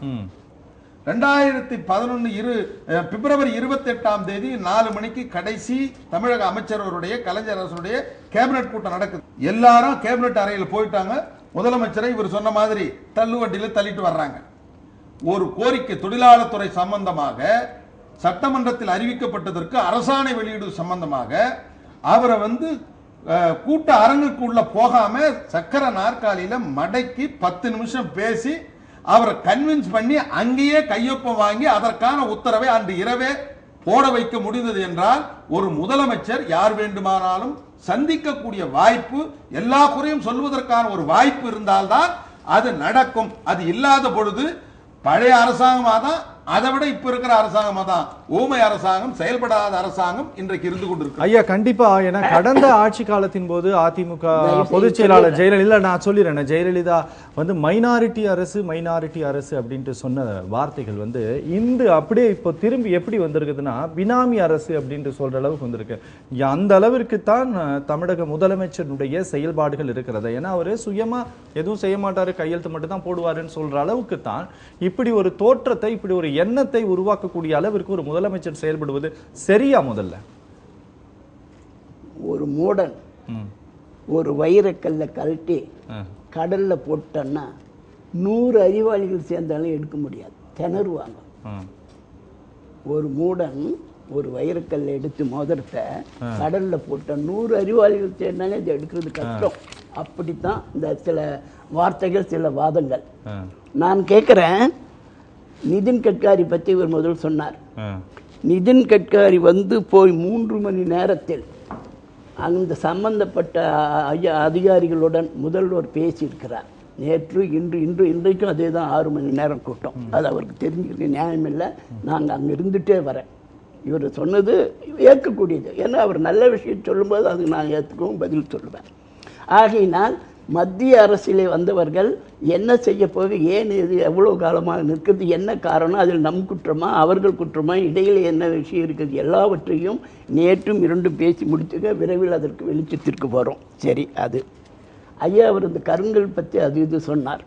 2011 பிப்ரவரி 28ஆம் தேதி 4 மணிக்கு கடைசி தமிழக அமைச்சர்களுடைய கலைஞர் அரசுடைய கேபினட் கூட்டம் நடக்குது. எல்லாரும் கேபினட் அறையில் போயிட்டாங்க. முதலமைச்சரை இவர் சொன்ன மாதிரி தள்ளுவண்டியில தள்ளிட்டு வர்றாங்க. ஒரு கோரிக்கை தொழிலாளர் துறை சம்பந்தமாக சட்டமன்றத்தில் அறிவிக்கப்பட்டதற்கு அரசாணை வெளியீடு சம்பந்தமாக அவரை கூட்ட அரங்குக்குள்ள போகாம சக்கர நாற்காலியில மடக்கி 10 நிமிஷம் பேசி அவரை கன்வின்ஸ் பண்ணி அங்கேயே கையொப்பம் வாங்கி அதற்கான உத்தரவை அன்று இரவே போட வைக்க முடிந்தது என்றால், ஒரு முதலமைச்சர் யார் வேண்டுமானாலும் சந்திக்கக்கூடிய வாய்ப்பு, எல்லா குறையும் சொல்வதற்கான ஒரு வாய்ப்பு இருந்தால்தான் அது நடக்கும். அது இல்லாத பொழுது பழைய அரசாங்கமா தான், அதை விட இப்ப இருக்கிற அரசாங்கமா தான், ஊமை அரசாங்கம், செயல்படாத அரசாங்கம் இன்றைக்கு இருந்து கொண்டிருக்கு. ஐயா, கண்டிப்பா. ஏன்னா கடந்த ஆட்சி காலத்தின் போது அதிமுக பொதுச் செயலாளர் ஜெயலலிதா, நான் சொல்லிடுறேன், ஜெயலலிதா மைனாரிட்டி அரசு அப்படின்ட்டு சொன்ன வார்த்தைகள் இன்று அப்படியே இப்போ திரும்பி எப்படி வந்திருக்குதுன்னா பினாமி அரசு அப்படின்ட்டு சொல்ற அளவுக்கு வந்திருக்கு. அந்த அளவிற்கு தான் தமிழக முதலமைச்சருடைய செயல்பாடுகள் இருக்கிறது. ஏன்னா அவரு சுயமா எதுவும் செய்ய மாட்டாரு, கையெழுத்து மட்டும் தான் போடுவாருன்னு சொல்ற அளவுக்கு தான் இப்படி ஒரு தோற்றத்தை, இப்படி ஒரு எண்ணத்தை உருவாக்கக்கூடிய அளவிற்கு ஒரு முதலமைச்சர் செயல்படுவது சரியா? முதல்ல ஒரு மூடன் ஒரு வைரக்கல்ல கழட்டி கடல்ல போட்டோன்னா 100 அறிவாளிகள் சேர்ந்தாலும் எடுக்க முடியாது, திணறுவாங்க. ஒரு மூடன் ஒரு வைரக்கல்ல எடுத்து மோதிரத்தை கடல்ல போட்ட 100 அறிவாளிகள் சேர்ந்தாலே அது எடுக்கிறது கஷ்டம். அப்படித்தான் இந்த சில வார்த்தைகள், சில வாதங்கள். நான் கேட்கிறேன், நிதின் கட்காரி பற்றி இவர் முதல் சொன்னார். நிதின் கட்காரி போய் 3 மணி நேரத்தில் அந்த சம்பந்தப்பட்ட அதிகாரிகளுடன் முதல்வர் பேசியிருக்கிறார். நேற்று இன்றைக்கும் அதே தான் 6 மணி நேரம் கூட்டம். அது அவருக்கு தெரிஞ்சுக்கிற நியாயம் இல்லை. நாங்கள் அங்கே இருந்துகிட்டே வரேன். இவர் சொன்னது ஏற்கக்கூடியது. ஏன்னா அவர் நல்ல விஷயம் சொல்லும்போது அதுக்கு நான் ஏற்றுக்கவும் பதில் சொல்லுவேன். ஆகையினால் மத்திய அரசிலே வந்தவர்கள் என்ன செய்ய போது, ஏன் இது எவ்வளோ காலமாக நிற்கிறது, என்ன காரணம், அதில் நம் குற்றமா அவர்கள் குற்றமா, இடையில் என்ன விஷயம் இருக்குது, எல்லாவற்றையும் நேற்றும் 2 பேசி முடிச்சுக்க விரைவில் அதற்கு வெளிச்சத்திற்கு வரும். சரி, அது ஐயா அவர் இந்த கருங்கல் பற்றி அது இது சொன்னார்.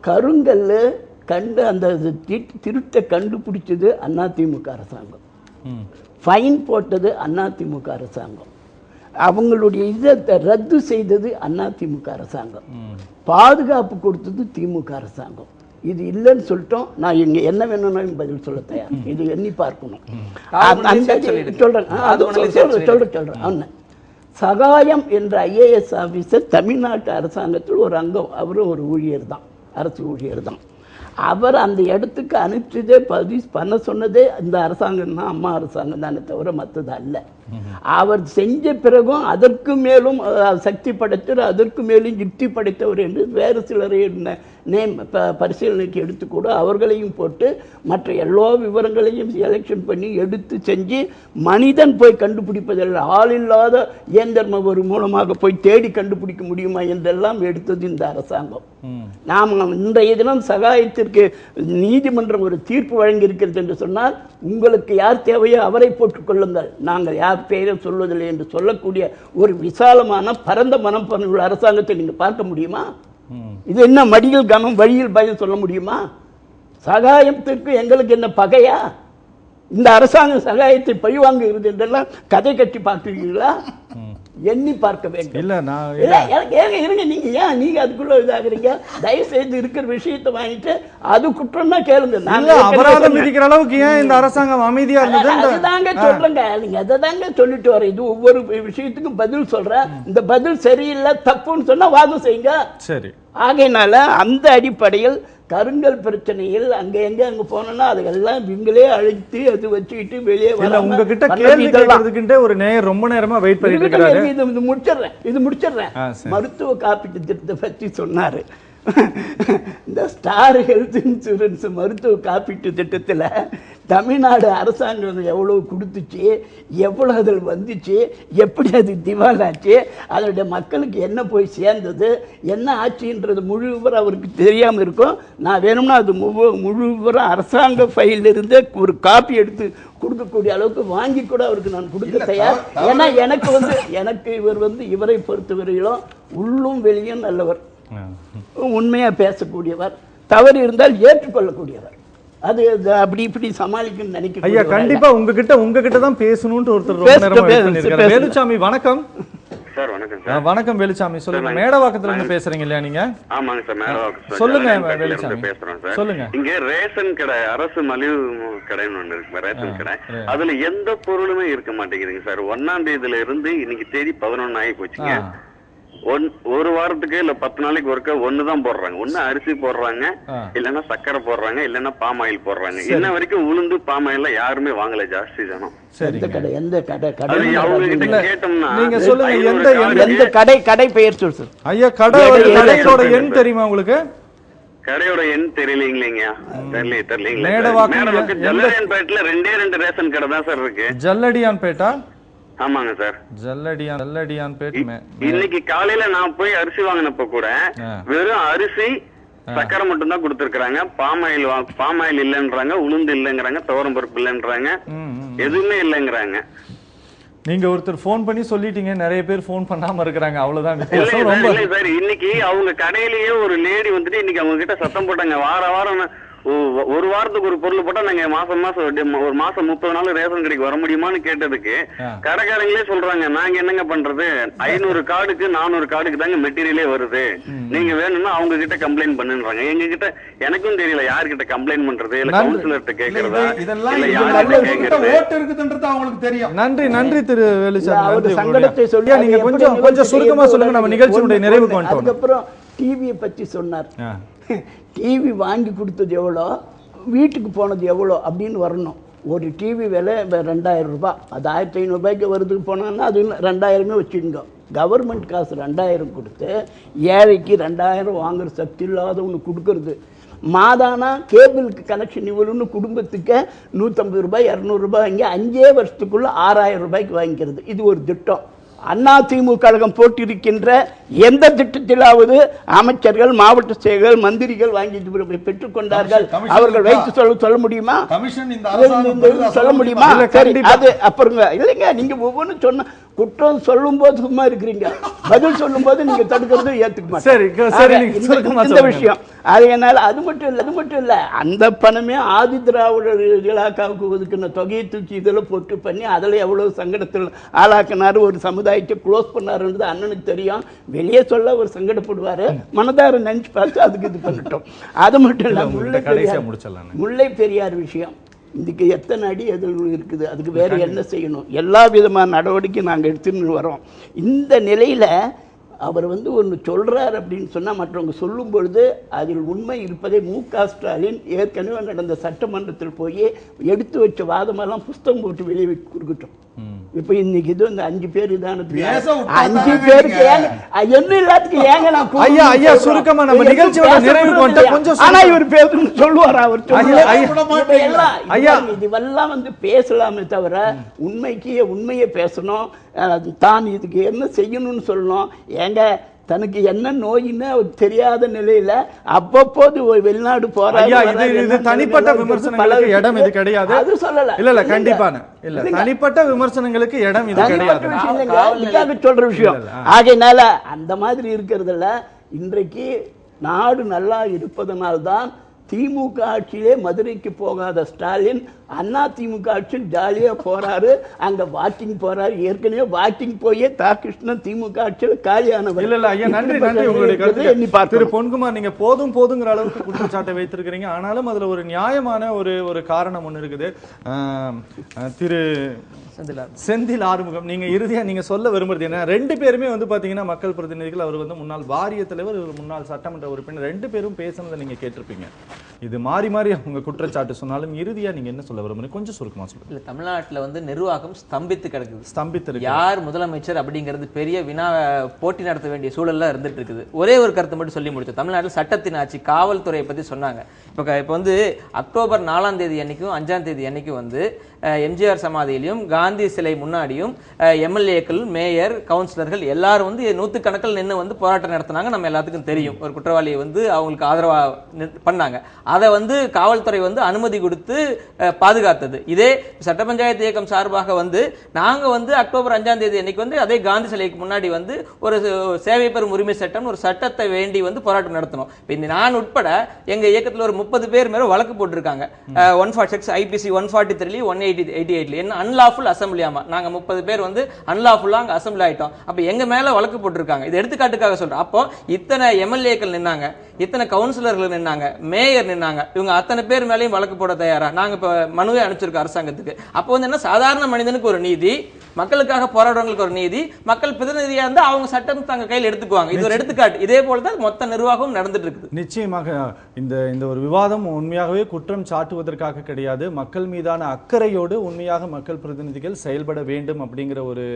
கருங்கல் அந்த திருட்டை கண்டுபிடிச்சது அதிமுக அரசாங்கம், ஃபைன் போட்டது அதிமுக அரசாங்கம், அவங்களுடைய இதை ரத்து செய்தது அதிமுக அரசாங்கம், பாதுகாப்பு கொடுத்தது திமுக அரசாங்கம். இது இல்லைன்னு சொல்லிட்டோம். நான் இங்க என்ன வேணும்னாலும் பதில் சொல்ல தயார். இது எண்ணி பார்க்கணும். சொல்றேன். சகாயம் என்ற ஐஏஎஸ் ஆபீசர் தமிழ்நாட்டு அரசாங்கத்தில் ஒரு அங்கம், அவரும் ஒரு ஊழியர் தான், அரசு ஊழியர் தான். அவர் அந்த இடத்துக்கு அனுப்பிச்சதே பண்ண சொன்னதே இந்த அரசாங்கம் தான், அம்மா அரசாங்கம் தானே தவிர மற்றது அல்ல. அவர் செஞ்ச பிறகும் அதற்கு மேலும் சக்தி படைத்தவர், அதற்கு மேலும் யுக்தி படைத்தவர் என்று வேறு சிலரை பரிசீலனைக்கு எடுத்துக்கூட அவர்களையும் போட்டு மற்ற எல்லா விவரங்களையும் எலெக்ஷன் பண்ணி எடுத்து செஞ்சு மனிதன் போய் கண்டுபிடிப்பதில்லை, ஆள் இல்லாத இயந்திரம் ஒரு மூலமாக போய் தேடி கண்டுபிடிக்க முடியுமா என்றெல்லாம் எடுத்தது இந்த அரசாங்கம். நாம் இன்றைய தினம் சகாயத்திற்கு நீதிமன்றம் ஒரு தீர்ப்பு வழங்கி இருக்கிறது என்று சொன்னால், உங்களுக்கு யார் தேவையோ அவரை போட்டுக் கொள்ளுங்கள், நாங்கள் யார் பெயரை சொல்வதில்லை என்று சொல்லக்கூடிய ஒரு விசாலமான பரந்த மனம் உள்ள அரசாங்கத்தை நீங்க பார்க்க முடியுமா? இது என்ன மடியில் கனம் வழியில் பயம் சொல்ல முடியுமா? சகாயத்திற்கு எங்களுக்கு என்ன பகையா? இந்த அரசாங்கம் சகாயத்தை பழிவாங்குகிறது என்றெல்லாம் கதை கட்டி பார்க்கிறீங்களா? எண்ணி பார்க்க வேண்டும். இருங்க, நீங்க அதுக்குள்ள இதாகிறீங்க. தயவு செய்து இருக்கிற விஷயத்தை வாங்கிட்டு அது குற்றம்னா கேளுங்க. அபராதம் விதிக்கிற அளவுக்கு ஏன் இந்த அரசாங்கம் அமைதியா இருந்தது? அதுதாங்க சொல்றேங்க, நீங்க அதை தாங்க சொல்லிட்டு வர. இது ஒவ்வொரு விஷயத்துக்கும் பதில் சொல்ற. இந்த பதில் சரியில்லை தப்புன்னு சொன்னா வாதம் செய்யுங்க. சரி. ஆகையினால அந்த அடிப்படையில் கருங்கல் பிரச்சனையில் அங்க போனோம்னா அதெல்லாம் இவங்களே அழைத்து அது வச்சுக்கிட்டு வெளியே வர. உங்ககிட்ட கேள்வி கேட்கிறதுக்கு ஒரு நேரம் ரொம்ப நேரமா வெயிட் பண்ணிட்டு இருக்காரு. இது முடிச்சிடுறேன். மருத்துவ காப்பீட்டு திட்டத்தை பற்றி சொன்னாரு. இந்த ஸ்டார் ஹெல்த் இன்சூரன்ஸ் மருத்துவ காப்பீட்டு திட்டத்தில் தமிழ்நாடு அரசாங்கம் எவ்வளவு கொடுத்துச்சு, எவ்வளோ அதில் வந்துச்சு, எப்படி அது திவாலாச்சு, அதனுடைய மக்களுக்கு என்ன போய் சேர்ந்தது, என்ன ஆச்சுன்றது முழு விவரம் அவருக்கு தெரியாமல் இருக்கும். நான் வேணும்னா அது முழு விவரம் அரசாங்க ஃபைலிருந்து ஒரு காப்பி எடுத்து கொடுக்கக்கூடிய அளவுக்கு வாங்கி கூட அவருக்கு நான் கொடுக்க தயார். ஏன்னா எனக்கு இவர் இவரை பொறுத்தவரையிலும் உள்ளும் வெளியும் நல்லவர், உண்மையாக பேசக்கூடியவர், தவறு இருந்தால் ஏற்றுக்கொள்ளக்கூடியவர். அது அப்படி இப்படி சமாளிக்கணும்னு நினைக்கிறேன். ஐயா கண்டிப்பா உங்ககிட்ட தான் பேசணும்னு ஒருத்தர். வேலுச்சாமி வணக்கம் சார். வணக்கம் சார். வணக்கம் வேலுச்சாமி, சொல்லுங்க. மேடவாக்கத்துல இருந்து பேசுறீங்க இல்லையா நீங்க? ஆமாங்க சார், மேடவாக்கம். சொல்லுங்க வேலுச்சாமி, பேசுறோம் சார். சொல்லுங்க. இங்க ரேஷன் கடை, அரசு மலிவு கடைன்னு ஒண்ணு இருக்கு, ரேஷன் கடை. அதுல எந்த பொருளுமே இருக்க மாட்டேங்குதுங்க சார். 1ஆம் தேதியில இருந்து இன்னைக்கு தேதி 11 ஆகி போச்சுங்க. ஒரு வாரத்துக்கு இல்ல 10 நாளைக்கு ஒருக்க ஒண்ணுதான் போடுறாங்க. ஒண்ணு அரிசி போடுறாங்க, இல்லன்னா சக்கரை போடுறாங்க, இல்லன்னா பாம் ஆயில் போடுறாங்க. இன்ன வரைக்கும் உளுந்து பாம் ஆயில் யாருமே வாங்கல, ஜாஸ்தி ஜனம். அவங்க கிட்ட கேட்டோம்னா நீங்க சொல்லுங்க, எந்த கடை பெயர் சொல்லு சார். ஐயா கடையோட எண் தெரியுமா உங்களுக்கு? கடையோட எண் தெரியலீங்களா? தெரியலீங்களா? ஜல்லடியான்பேட்ல 2 ரேஷன் கடை தான் சார் இருக்கு. ஜல்லடியான்பேட்டா? ஆமாங்க சார். ஜல்லடியான்பேட். இன்னைக்கு காலையில நான் போய் அரிசி வாங்கினப்ப கூட வெறும் அரிசி சக்கரை மட்டும் தான் கொடுத்துருக்காங்க. பாம் ஆயில் இல்லைன்றாங்க, உளுந்து இல்லைங்கிறாங்க, துவரம் பருப்பு இல்லைன்றாங்க, எதுவுமே இல்லைங்கிறாங்க. நீங்க ஒருத்தர் போன் பண்ணி சொல்லிட்டீங்க, நிறைய பேர் போன் பண்ணாம இருக்கிறாங்க, அவ்வளவுதான். சார் இன்னைக்கு அவங்க கடையிலேயே ஒரு லேடி வந்துட்டு இன்னைக்கு அவங்க கிட்ட சத்தம் போட்டாங்க, வாரம் ஒரு வாரத்துக்கு ஒரு பொருள் போட்டா நாங்க மாசம் ஒரு மாசம் 30 நாள் ரேஷன் கடைக்கு வர முடியுமான்னு கேட்டதுக்கு கடைக்காரங்களே சொல்றாங்க, நாங்க என்னங்க பண்றது, 500 கார்டுக்கு 400 கார்டுக்கு தாங்க மெட்டீரியலே வருது, நீங்க வேணும்னா அவங்க கிட்ட கம்ப்ளைண்ட் பண்ணுன்றாங்க. எங்க கிட்ட எனக்கும் தெரியல யார்கிட்ட கம்ப்ளைண்ட் பண்றது, இல்ல கவுன்சிலர்கிட்ட கேக்குறதா, இல்ல யார்கிட்ட கேக்குறது அவங்களுக்கு தெரியும். நன்றி திரு வேலுச்சாமி, சங்கடத்தை சொல்லி நீங்க கொஞ்சம் சுருக்கமா சொல்லுங்க, நம்ம நிகழ்ச்சியுடைய நிறைவுக்கு வந்துட்டோம். அதுக்கப்புறம் டிவியை பத்தி சொன்னார். டிவி வாங்கி கொடுத்தது எவ்வளோ, வீட்டுக்கு போனது எவ்வளோ அப்படின்னு வரணும். ஒரு டிவி விலை 2000 ரூபாய், அது 1500 ரூபாய்க்கு வருதுக்கு போனான்னா அது 2000 வச்சுருங்க. கவர்மெண்ட் காசு 2000 கொடுத்து ஏழைக்கு 2000 வாங்குற சக்தி இல்லாதவனு கொடுக்கறது. மாதானா கேபிளுக்கு கனெக்ஷன் இவ்வளோன்னு குடும்பத்துக்கு 150 ரூபாய் 200 ரூபாய் வாங்கி 5 வருஷத்துக்குள்ள 6000 ரூபாய்க்கு வாங்கிக்கிறது. இது ஒரு திட்டம். அதிமுக கழகம் போட்டிருக்கின்ற எந்த திட்டத்திலாவது அமைச்சர்கள், மாவட்ட செயலர்கள், மந்திரிகள் வாங்கி பெற்றுக்கொண்டார்கள்? அவர்கள் வைத்து சொல்ல முடியுமா? சொல்ல முடியுமா? அது அப்புறம் இல்லைங்க, நீங்க ஒவ்வொன்றும் சொன்ன குற்றம் சொல்லும் போது சும்மா இருக்கிறீங்க, பதில் சொல்லும் போது நீங்க தடுக்கிறது ஏத்துக்க மாட்டீங்க. இந்த விஷயம் அதனால அது மட்டும் இல்ல, அந்த பணமே ஆதி திராவிடர் இலாக்காவுக்கு ஒதுக்கின தொகையை தூக்கி இதில் போட்டு பண்ணி அதில் எவ்வளவு சங்கடத்தில் ஆளாக்கினாரு, ஒரு சமுதாயத்தை க்ளோஸ் பண்ணாருன்றது அண்ணனுக்கு தெரியும். வெளியே சொல்ல ஒரு சங்கடப்படுவாரு, மனதார நினைச்சு பார்த்து அதுக்கு இது பண்ணிட்டோம். அது மட்டும் இல்ல, முல்லை பெரியார் விஷயம் இதுக்கு எத்தனை அடி எதிர்வு இருக்குது, அதுக்கு வேற என்ன செய்யணும், எல்லா விதமான நடவடிக்கை நாங்கள் எடுத்துன்னு வரோம். இந்த நிலையில அவர் ஒன்று சொல்றார் அப்படின்னு சொன்னா மற்றவங்க சொல்லும் பொழுது அதில் உண்மை இருப்பதை மு.க. ஸ்டாலின் ஏற்கனவே நடந்த சட்டமன்றத்தில் போய் எடுத்து வச்ச வாதமெல்லாம் புஸ்தகம் போட்டு வெளியே கொடுக்கட்டும். இப்ப இன்னைக்கு இது 5 பேர் இதான 5 பேருக்கு என்ன எல்லாத்துக்கும் ஏங்க நான் ஐயா சுருக்கமா நம்ம நிகழ்ச்சியோட நிறைவுக்கு வந்து கொஞ்சம் ஆனா இவர் பேசணும்னு சொல்லுவார். அவர் இதெல்லாம் பேசலாமே தவிர உண்மையை பேசணும். தான் இதுக்கு என்ன செய்யணும்னு சொல்லணும். ஏங்க தனக்கு என்ன நோயின்னு அவர் தெரியாத நிலையில அவ்வப்போது வெளிநாடு போறாரு. தனிப்பட்ட விமர்சனங்களுக்கு இடம் இது கிடையாது. அது சொல்லல. இல்ல கண்டிப்பான இல்ல, தனிப்பட்ட விமர்சனங்களுக்கு இடம் இது கிடையாது சொல்ற விஷயம். ஆகையினால அந்த மாதிரி இருக்கிறதுல இன்றைக்கு நாடு நல்லா இருப்பதனால்தான் திமுக ஆட்சியிலே மதுரைக்கு போகாத ஸ்டாலின் அதிமுக ஆட்சியில் ஜாலியா போறாரு, அங்க வாக்கிங் போறாரு. ஏற்கனவே வாக்கிங் போய் கிருஷ்ணன் திமுக ஆட்சியில் காலியானவர். இல்ல ஐயா நன்றி உங்களுடைய கருத்து. திரு பொன்குமார், நீங்க போதுங்கிற அளவுக்கு குற்றச்சாட்டை வைத்திருக்கிறீங்க. ஆனாலும் அதுல ஒரு நியாயமான ஒரு காரணம் ஒண்ணு இருக்குது. திரு செந்தில் ஆறுமுகம், நீங்க இறுதியா நீங்க சொல்ல விரும்புறது என்ன? 2 பேருமே பாத்தீங்கன்னா மக்கள் பிரதிநிதிகள். அவர் முன்னாள் வாரிய தலைவர், முன்னாள் சட்டமன்ற உறுப்பினர். 2 பேரும் பேசுனதை நீங்க கேட்டிருப்பீங்க. இது மாறி மாறி அவங்க குற்றச்சாட்டு சொன்னாலும் இறுதியா நீங்க என்ன சொல்ல விரும்புறீங்க? கொஞ்சம் சுருக்கமா சொல்லுங்க. இல்ல, தமிழ்நாட்டுல வந்து நிர்வாகம் ஸ்தம்பித்து கிடக்குது. ஸ்தம்பித்து யார் முதலமைச்சர் அப்படிங்கிறது பெரிய வினா போட்டி நடத்த வேண்டிய சூழல்ல இருந்துட்டு இருக்குது. ஒரே ஒரு கருத்தை மட்டும் சொல்லி முடிச்சோம். தமிழ்நாட்டில் சட்டத்தின் ஆட்சி, காவல்துறையை பத்தி சொன்னாங்க. இப்போ வந்து அக்டோபர் 4ஆம் தேதி அன்னைக்கும் 5ஆம் தேதி அன்னைக்கும் வந்து எம்ஜிஆர் சமாதியிலையும் காந்தி சிலை முன்னாடியும் எம்எல்ஏக்கள், மேயர், கவுன்சிலர்கள் எல்லாரும் வந்து நூற்றுக்கணக்கில் நின்று வந்து போராட்டம் நடத்தினாங்க. நம்ம எல்லாத்துக்கும் தெரியும். ஒரு குற்றவாளியை வந்து அவங்களுக்கு ஆதரவா பண்ணாங்க. அதை வந்து காவல்துறை வந்து அனுமதி கொடுத்து பாதுகாத்தது. இதே சட்ட பஞ்சாயத்து இயக்கம் சார்பாக வந்து நாங்க வந்து அக்டோபர் 5ஆம் தேதி அன்னைக்கு வந்து அதே காந்தி சிலைக்கு முன்னாடி வந்து ஒரு சேவை பெறும் உரிமை சட்டம், ஒரு சட்டத்தை வேண்டி வந்து போராட்டம் நடத்தணும். நான் உட்பட எங்க இயக்கத்தில் ஒரு 30 பேர் மேல வழக்கு போட்டிருக்காங்க. 146 IPC 143 188 என்ன அன்லாஃபுல் அசம்பிளி. ஆமா, நாங்க 30 பேர் வந்து அன்லாஃபுல்லா அங்க அசம்பிளி ஆயிட்டோம். அப்ப எங்க மேல வழக்கு போட்டிருக்காங்க. இது எடுத்துக்காட்டுக்காக சொல்றேன். அப்போ இத்தனை எம்எல்ஏக்கள் நின்னாங்க, இத்தனை கவுன்சிலர்கள் நின்னாங்க, மேயர் நின்னாங்க. இவங்க அத்தனை பேர் மேலேயும் வழக்கு போட தயாரா? நாங்க இப்ப மனுவை அனுப்பிச்சிருக்கோம் அரசாங்கத்துக்கு. அப்போ வந்து என்ன, சாதாரண மனிதனுக்கு ஒரு நீதி, மக்களுக்காக போராடுறவங்களுக்கு ஒரு நீதி, மக்கள் பிரதிநிதியா இருந்தா அவங்க சட்டம் தங்க கையில் எடுத்துக்குவாங்க. இது ஒரு எடுத்துக்காட்டு. இதே போலதான் மொத்த நிர்வாகம் நடந்துட்டு இருக்குது. நிச்சயமாக இந்த ஒரு விவாதம் உண்மையாகவே குற்றம் சாட்டுவதற்காக கிடையாது. மக்கள் மீதான அக்கறையோடு உண்மையாக மக்கள் பிரதிநிதிகள் செயல்பட வேண்டும் அப்படிங்கிற ஒரு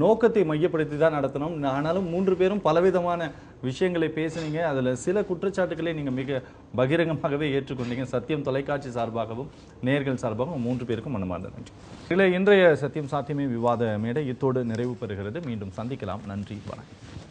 நோக்கத்தை மையப்படுத்தி தான் நடத்தணும். ஆனாலும் 3 பேரும் பலவிதமான விஷயங்களை பேசுனீங்க. அதில் சில குற்றச்சாட்டுகளை நீங்கள் மிக பகிரங்கமாகவே ஏற்றுக்கொண்டீங்க. சத்தியம் தொலைக்காட்சி சார்பாகவும் நேயர்கள் சார்பாகவும் 3 பேருக்கும் மனமார்ந்த நன்றி. இன்றைய சத்தியம் சாத்தியமே விவாத மேடை இத்தோடு நிறைவு பெறுகிறது. மீண்டும் சந்திக்கலாம். நன்றி, வணக்கம்.